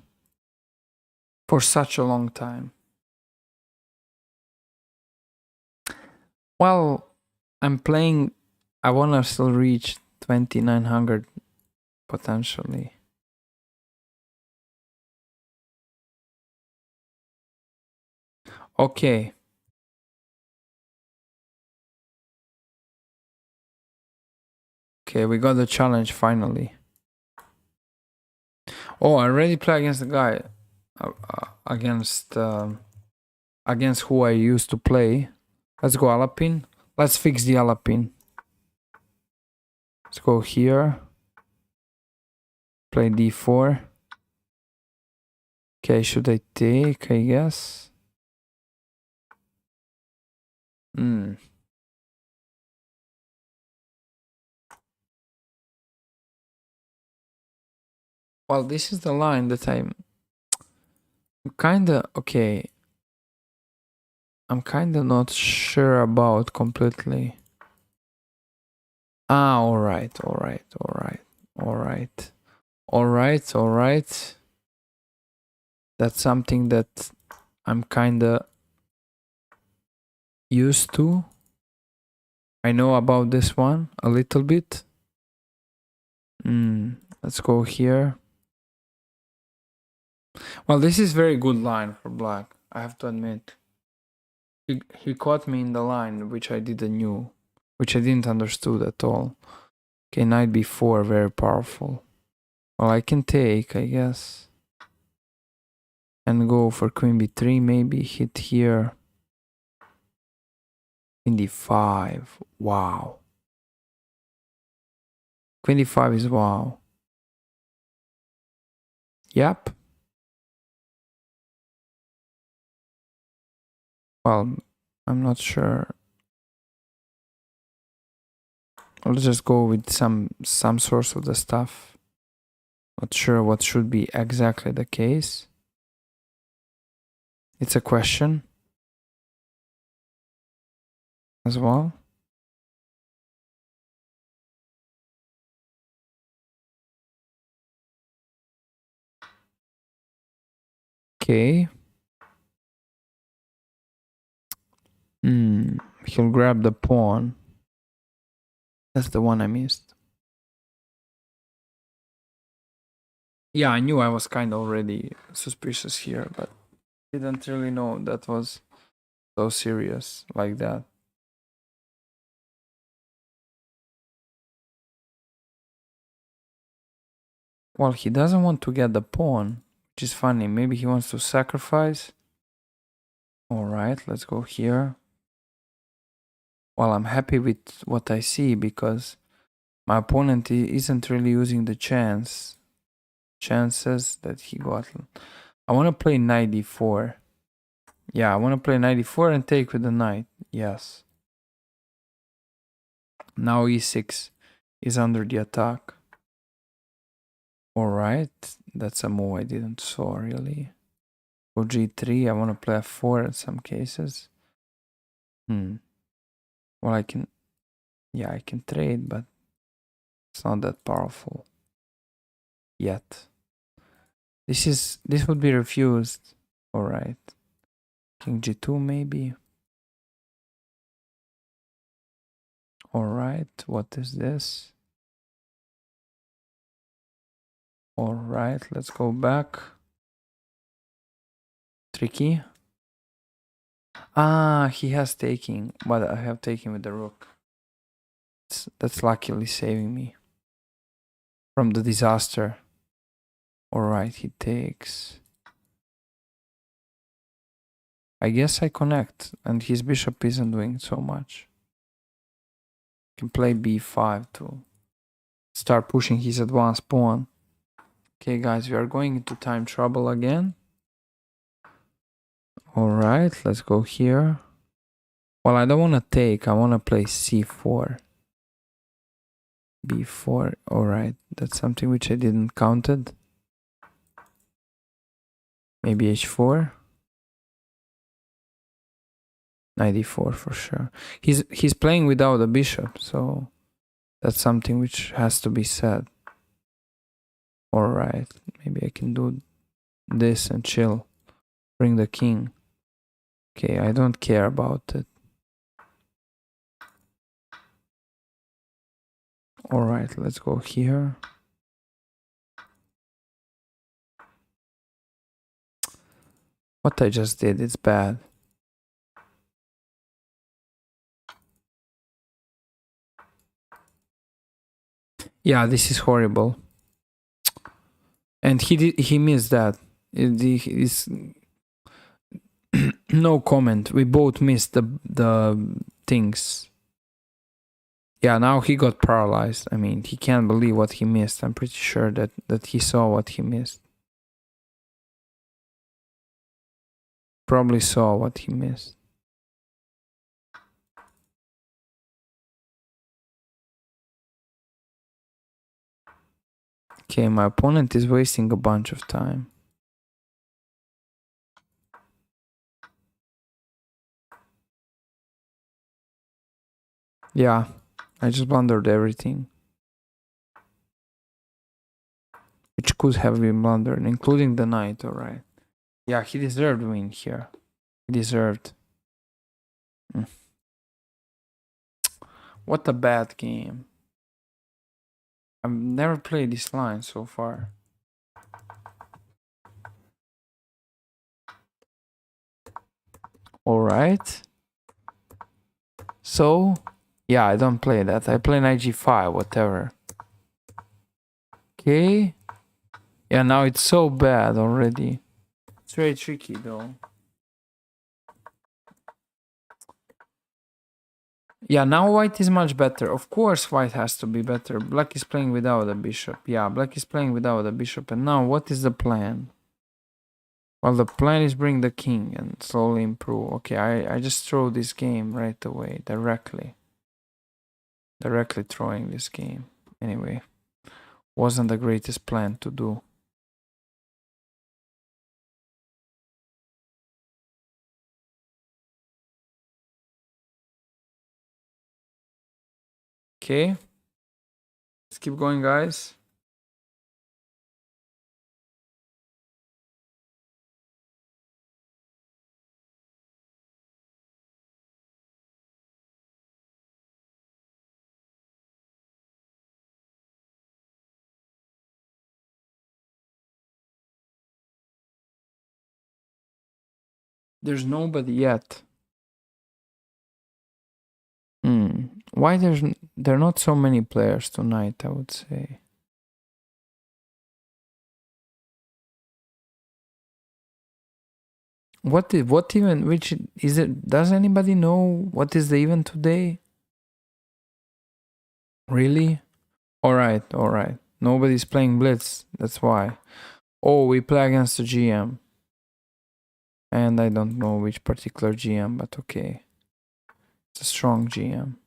For such a long time. Well, I'm playing. I wanna still reach 2900 potentially. Okay. Okay, we got the challenge finally. Oh, I already play against the guy. Against who I used to play. Let's go Alapin. Let's fix the Alapin. Let's go here. Play d4. Okay, should I take, I guess? Well, this is the line that I'm kinda okay. I'm kinda not sure about completely. Ah, alright. That's something that I'm kinda used to. I know about this one a little bit. Let's go here. Well, this is very good line for black, I have to admit. He caught me in the line, which I didn't know, which I didn't understood at all. Okay, knight b4, very powerful. Well, I can take, I guess. And go for queen b3, maybe hit here. Queen d5, wow. Queen d5 is wow. Yep. Well, I'm not sure. I'll just go with some source of the stuff. Not sure what should be exactly the case. It's a question as well. Okay. He'll grab the pawn. That's the one I missed. Yeah, I knew I was kind of already suspicious here, but didn't really know that was so serious like that. Well, he doesn't want to get the pawn, which is funny. Maybe he wants to sacrifice. Alright, let's go here. Well, I'm happy with what I see because my opponent isn't really using the chances that he got. I want to play knight d4. Yeah, I want to play knight d4 and take with the knight. Yes. Now e6 is under the attack. Alright, that's a move I didn't saw really. Go g3, I want to play f4 in some cases. Well, I can trade, but it's not that powerful yet. This would be refused. Alright. King g2 maybe. Alright, what is this? Alright, let's go back. Tricky. Ah, he has taking, but I have taken with the rook. That's luckily saving me from the disaster. Alright, he takes. I guess I connect, and his bishop isn't doing so much. Can play b5 to start pushing his advanced pawn. Okay, guys, we are going into time trouble again. Alright, let's go here. Well, I don't want to take, I want to play c4. b4, alright, that's something which I didn't counted. Maybe h4. Knight e4 for sure. He's playing without a bishop, so that's something which has to be said. Alright, maybe I can do this and chill. Bring the king. Okay, I don't care about it. Alright, let's go here. What I just did, it's bad. Yeah, this is horrible. And he missed that. It's no comment. We both missed the things. Yeah, now he got paralyzed. I mean, he can't believe what he missed. I'm pretty sure that he saw what he missed. Probably saw what he missed. Okay, my opponent is wasting a bunch of time. Yeah, I just blundered everything. Which could have been blundered, including the knight, alright. Yeah, he deserved win here. He deserved. What a bad game. I've never played this line so far. Alright. So, yeah, I don't play that. I play knight g5, whatever. Okay. Yeah, now it's so bad already. It's very tricky though. Yeah, now white is much better. Of course white has to be better. Black is playing without a bishop. Yeah, black is playing without a bishop. And now what is the plan? Well, the plan is bring the king and slowly improve. Okay, I just throw this game right away, directly. Directly throwing this game. Anyway, wasn't the greatest plan to do. Okay, let's keep going, guys. There's nobody yet. Why there are not so many players tonight, I would say. What even, which is it? Does anybody know what is the event today? Really? Alright. Nobody's playing Blitz, that's why. Oh, we play against the GM. And I don't know which particular GM, but okay. It's a strong GM.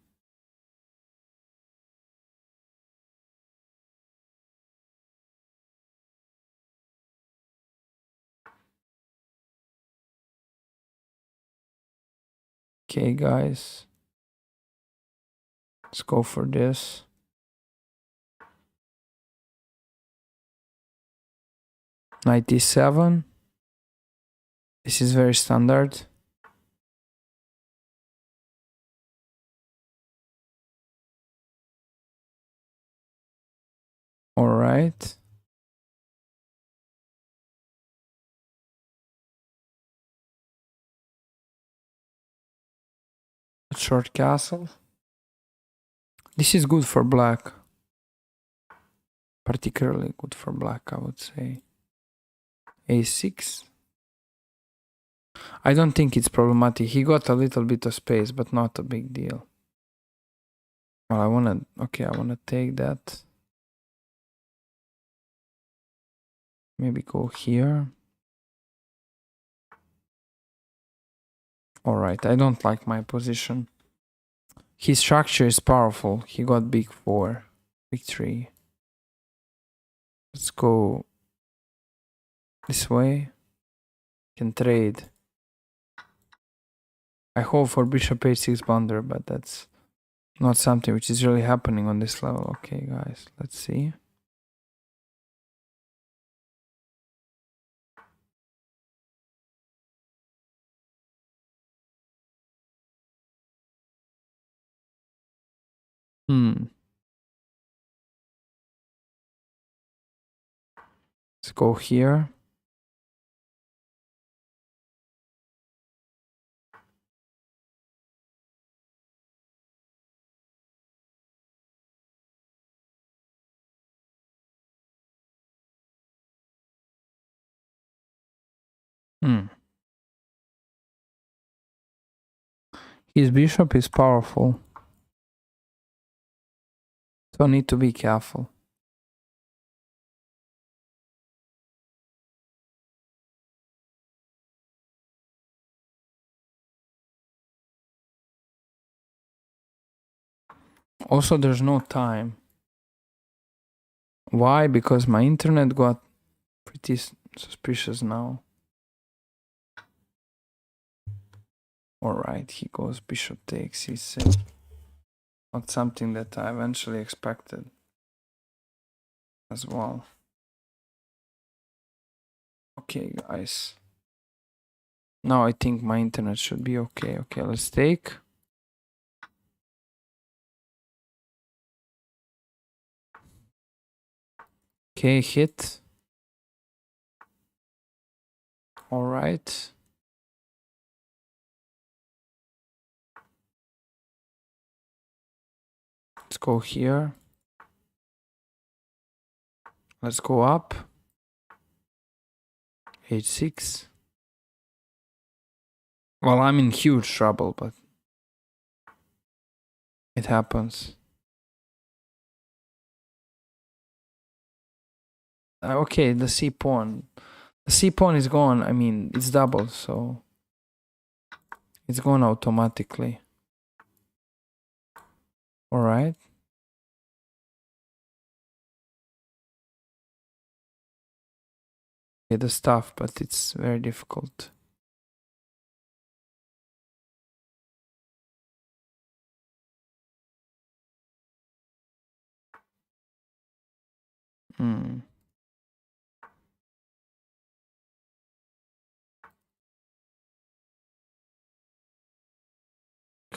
Okay, guys. Let's go for this. Knight d7. This is very standard. Alright. Short castle. This is good for black. Particularly good for black, I would say. a6. I don't think it's problematic. He got a little bit of space, but not a big deal. Well, I wanna take that. Maybe go here. Alright, I don't like my position. His structure is powerful. He got big 4, big 3. Let's go this way. Can trade. I hope for bishop h6 blunder, but that's not something which is really happening on this level. Okay, guys, let's see. Let's go here. His bishop is powerful, so I need to be careful. Also, there's no time. Why? Because my internet got pretty suspicious now. Alright, he goes bishop takes c6. Not something that I eventually expected as well. Okay, guys. Now I think my internet should be okay. Okay, let's take. Okay, hit. Alright. Let's go here. Let's go up. h6. Well, I'm in huge trouble, but it happens. Okay, the c pawn. The c pawn is gone. I mean, it's double, so it's gone automatically. Alright. Okay, the stuff, but it's very difficult.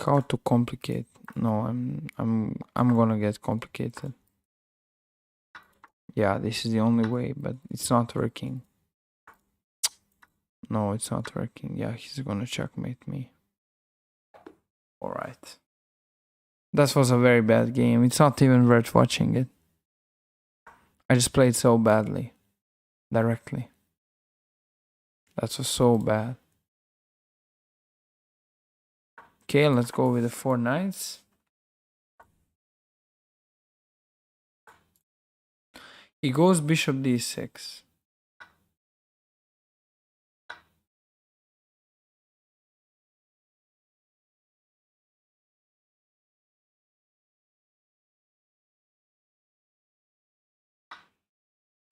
How to complicate? No, I'm gonna get complicated. Yeah, this is the only way, but it's not working. No, it's not working. Yeah, he's gonna checkmate me. Alright. That was a very bad game. It's not even worth watching it. I just played so badly. Directly. That was so bad. Okay, let's go with the 4 knights. He goes bishop d6.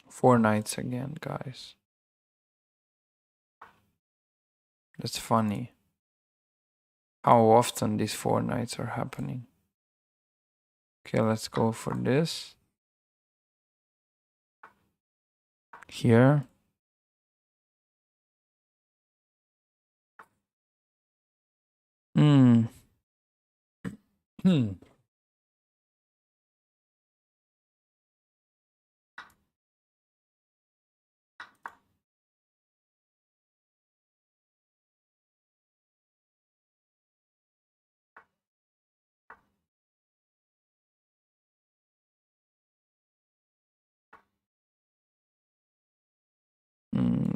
Four knights again, guys. That's funny. How often these 4 knights are happening. Okay, let's go for this. Here.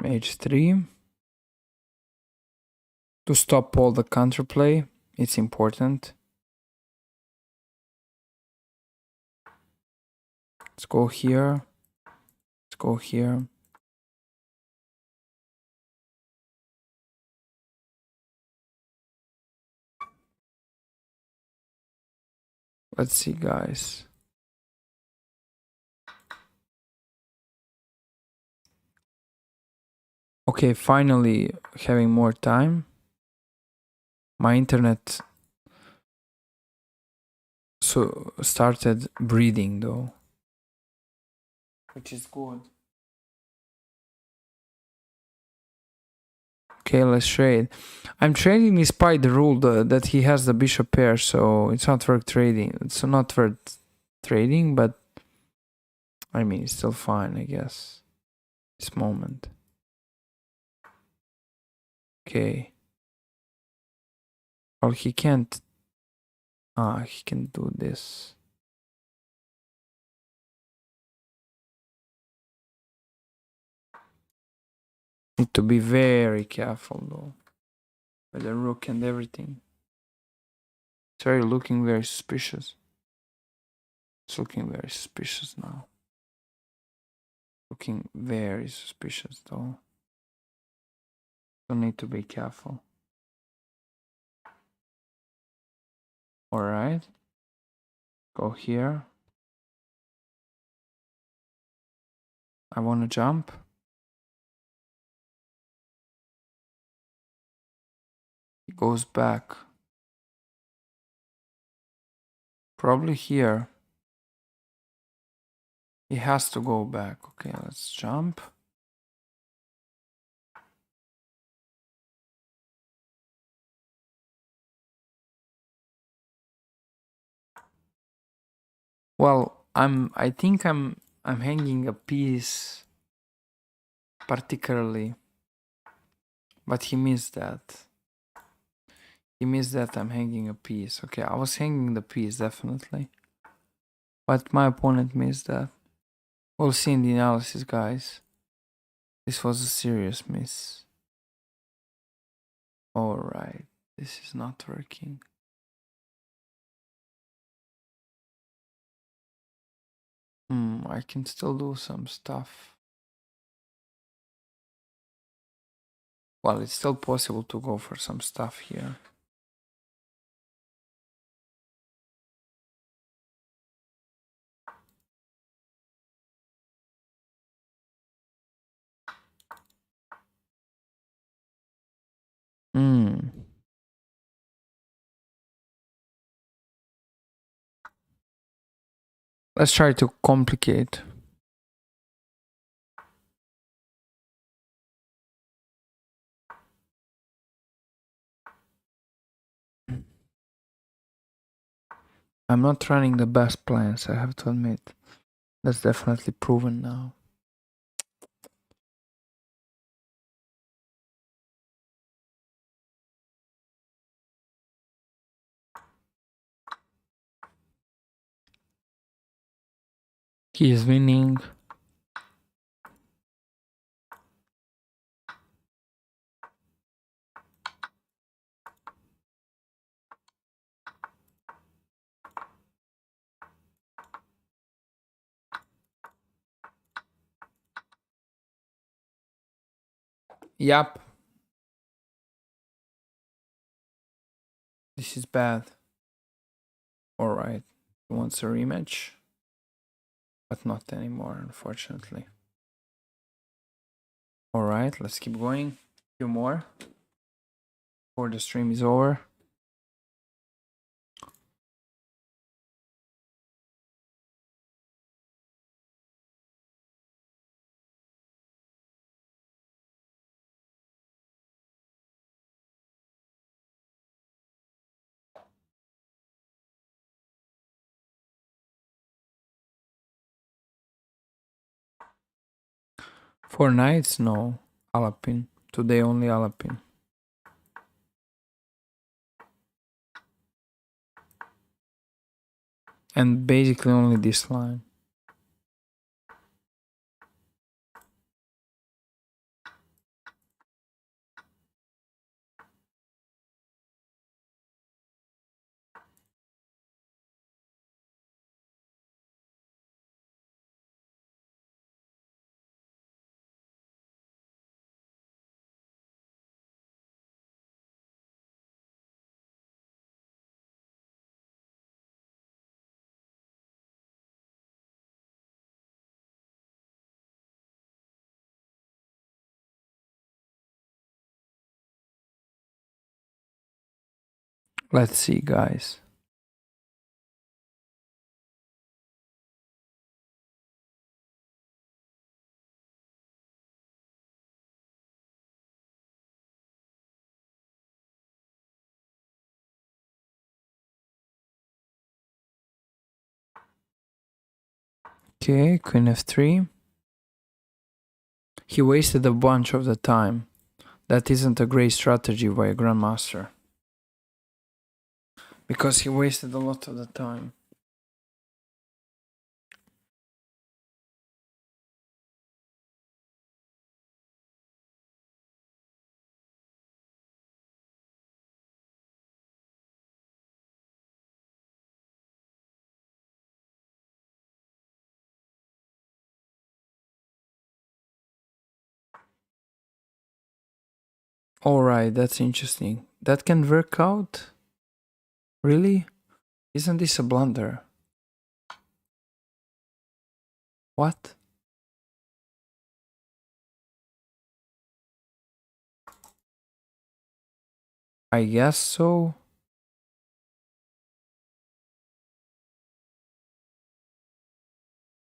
h3. To stop all the counterplay, it's important. Let's go here. Let's go here. Let's see, guys. Okay, finally having more time. My internet started breathing though, which is good. Okay, let's trade. I'm trading despite the rule that he has the bishop pair, so it's not worth trading. It's not worth trading, but I mean, it's still fine, I guess. This moment. Okay. Well, he can't. He can do this. Need to be very careful though. With the rook and everything. It's very looking very suspicious. It's looking very suspicious now. Looking very suspicious though. So need to be careful. Alright. Go here. I wanna jump. He goes back. Probably here. He has to go back. Okay, let's jump. Well, I think I'm hanging a piece particularly, but he missed that. He missed that I'm hanging a piece. Okay, I was hanging the piece definitely, but my opponent missed that. We'll see in the analysis, guys. This was a serious miss. Alright, this is not working. I can still do some stuff. Well, it's still possible to go for some stuff here. Let's try to complicate. I'm not running the best plans, I have to admit. That's definitely proven now. He is winning. Yup. This is bad. Alright. He wants a rematch. But not anymore, unfortunately. Alright, let's keep going. A few more. Before the stream is over. For knights, no. Alapin. Today only Alapin. And basically only this line. Let's see, guys. Okay, queen f3. He wasted a bunch of the time. That isn't a great strategy by a grandmaster. Because he wasted a lot of the time. Alright, that's interesting. That can work out? Really? Isn't this a blunder? What? I guess so.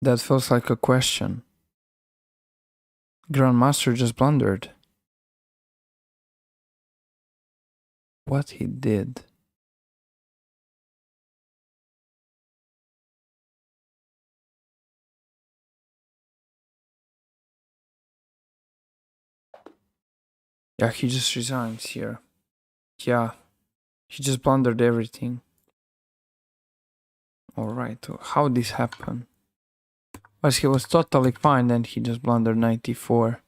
That feels like a question. Grandmaster just blundered. What he did? Yeah, he just resigns here. Yeah, he just blundered everything. Alright, how this happened? Because he was totally fine, then he just blundered 94.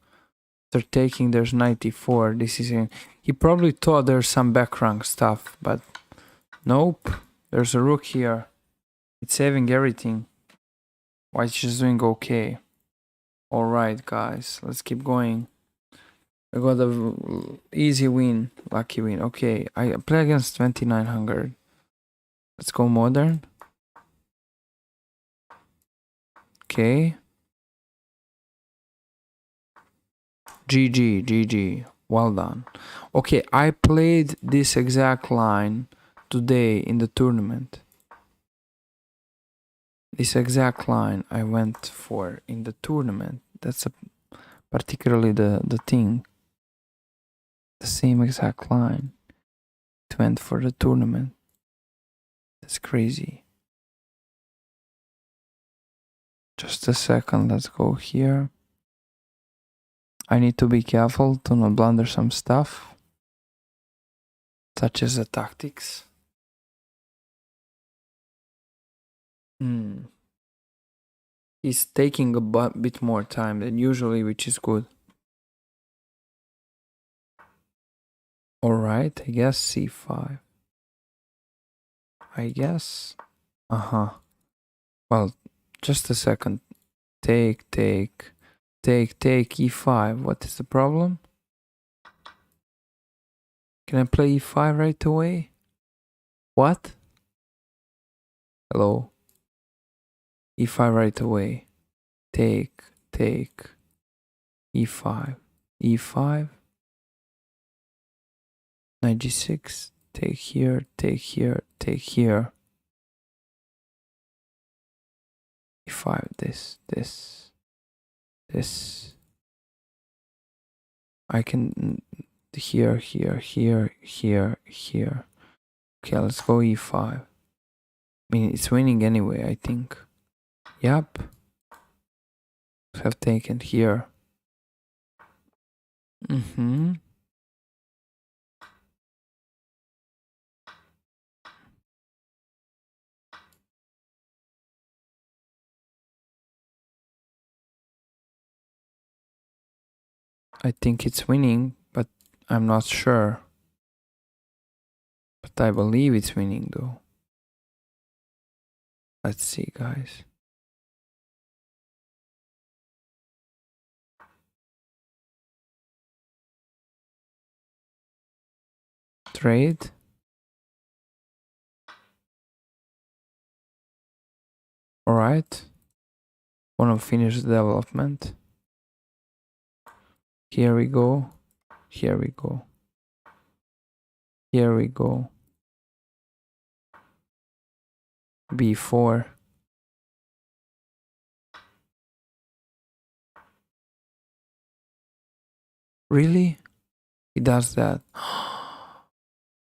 They're taking, there's 94. This is in. He probably thought there's some back rank stuff, but nope. There's a rook here. It's saving everything. White's just doing okay. Alright, guys, let's keep going. I got a easy win, lucky win. Okay, I play against 2900. Let's go modern. Okay. GG. Well done. Okay, I played this exact line today in the tournament. This exact line I went for in the tournament. That's particularly the thing. The same exact line. It went for the tournament. That's crazy. Just a second, let's go here. I need to be careful to not blunder some stuff, such as the tactics. He's taking a bit more time than usually, which is good. Alright, I guess c5. I guess. Well, just a second. Take e5. What is the problem? Can I play e5 right away? What? Hello? e5 right away. Take e5. e5. Knight g6. Take here. e5. This. I can here. Okay, let's go e5. I mean, it's winning anyway, I think. Yep. Have taken here. I think it's winning, but I'm not sure. But I believe it's winning though. Let's see, guys. Trade. Alright. Wanna finish the development. Here we go. b4. Really? He does that.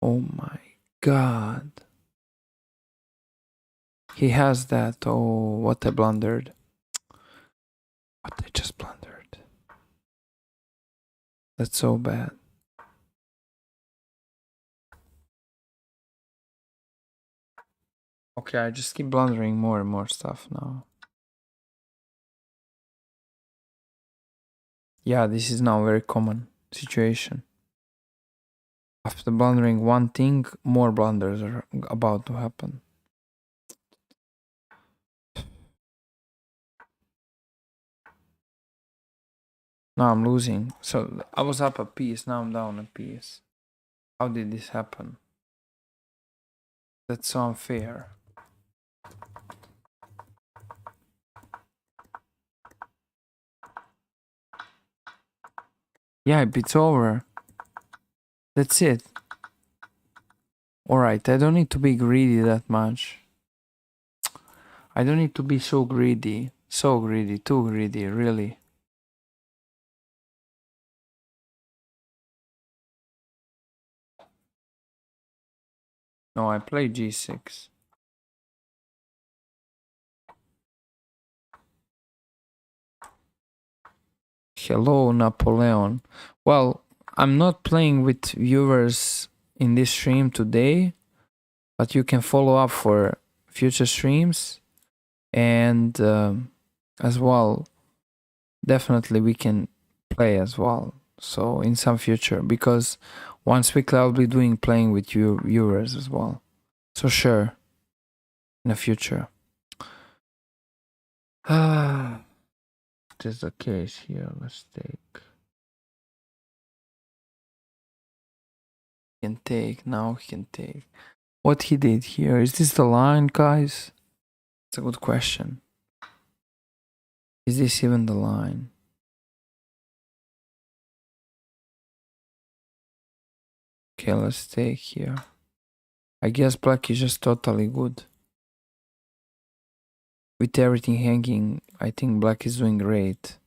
Oh my god. He has that. Oh, what I blundered. What I just blundered. That's so bad. Okay, I just keep blundering more and more stuff now. Yeah, this is now a very common situation. After blundering one thing, more blunders are about to happen. Now I'm losing. So I was up a piece, now I'm down a piece. How did this happen? That's so unfair. Yeah, it's over. That's it. Alright, I don't need to be greedy that much. I don't need to be so greedy. So greedy, too greedy, really. No, I play g6. Hello, Napoleon. Well, I'm not playing with viewers in this stream today, but you can follow up for future streams. And as well, definitely we can play as well. So in some future, because once weekly I'll be doing playing with you viewers as well. So sure, in the future. Ah, there's a case here. Let's take. He can take now. He can take. What he did here, is this the line, guys? It's a good question. Is this even the line? Okay, let's take here. I guess black is just totally good. With everything hanging, I think black is doing great.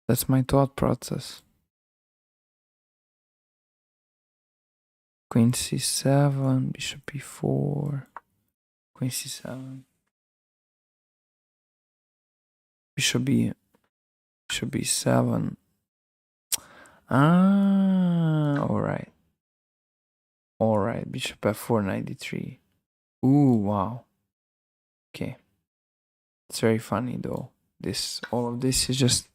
That's my thought process. Queen c7, bishop e4, queen c7, bishop b7. Ah, alright. Alright, bishop f4, 93. Ooh, wow. Okay. It's very funny though. All of this is just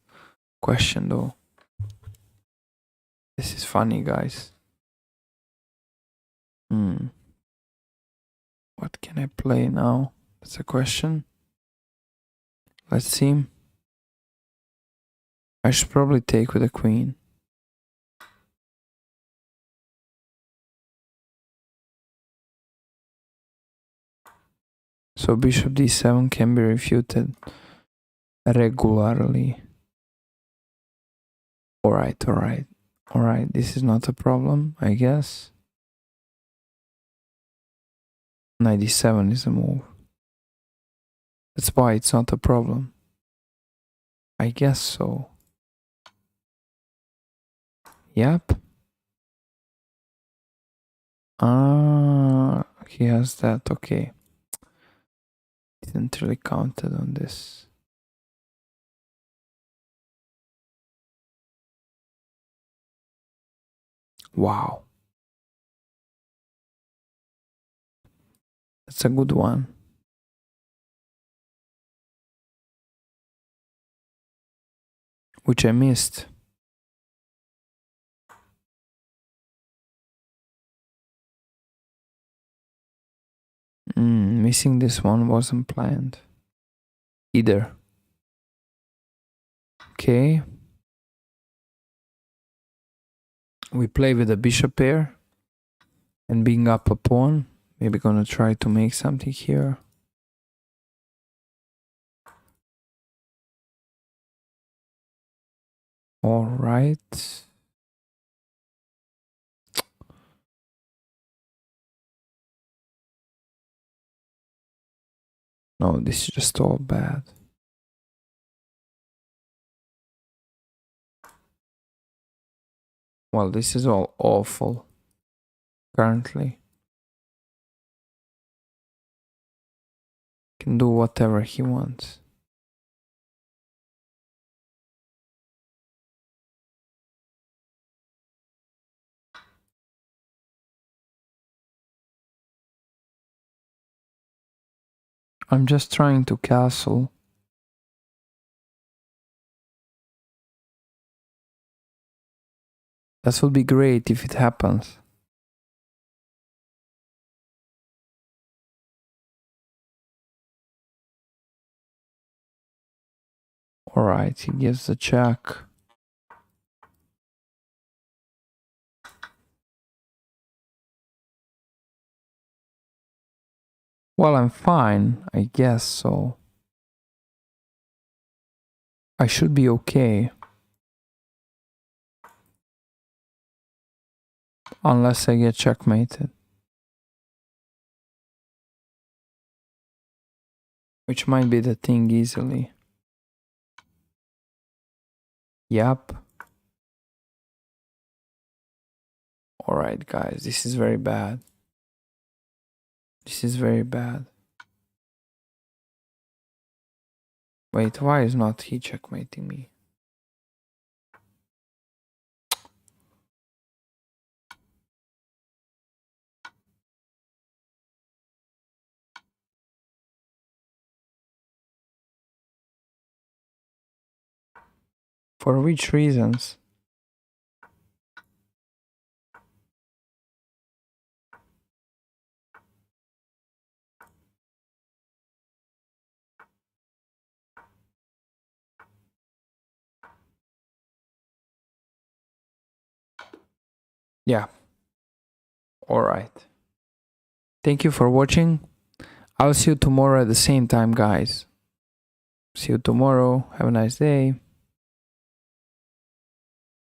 question though. This is funny, guys. What can I play now? That's a question. Let's see. I should probably take with a queen. So bishop d7 can be refuted regularly. Alright. This is not a problem, I guess. 97 is a move. That's why it's not a problem. I guess so. Yep. He has that, okay. Didn't really counted on this. Wow. That's a good one. Which I missed. Missing this one wasn't planned. Either. Okay. We play with a bishop pair. And being up a pawn. Maybe gonna try to make something here. All right. No, this is just all bad. Well, this is all awful currently. Can do whatever he wants. I'm just trying to castle. That would be great if it happens. Alright, he gives the check. Well, I'm fine, I guess so. I should be okay. Unless I get checkmated. Which might be the thing easily. Yep. Alright, guys, this is very bad. This is very bad. Wait, why is not he checkmating me? For which reasons? Yeah. Alright. Thank you for watching. I'll see you tomorrow at the same time, guys. See you tomorrow. Have a nice day.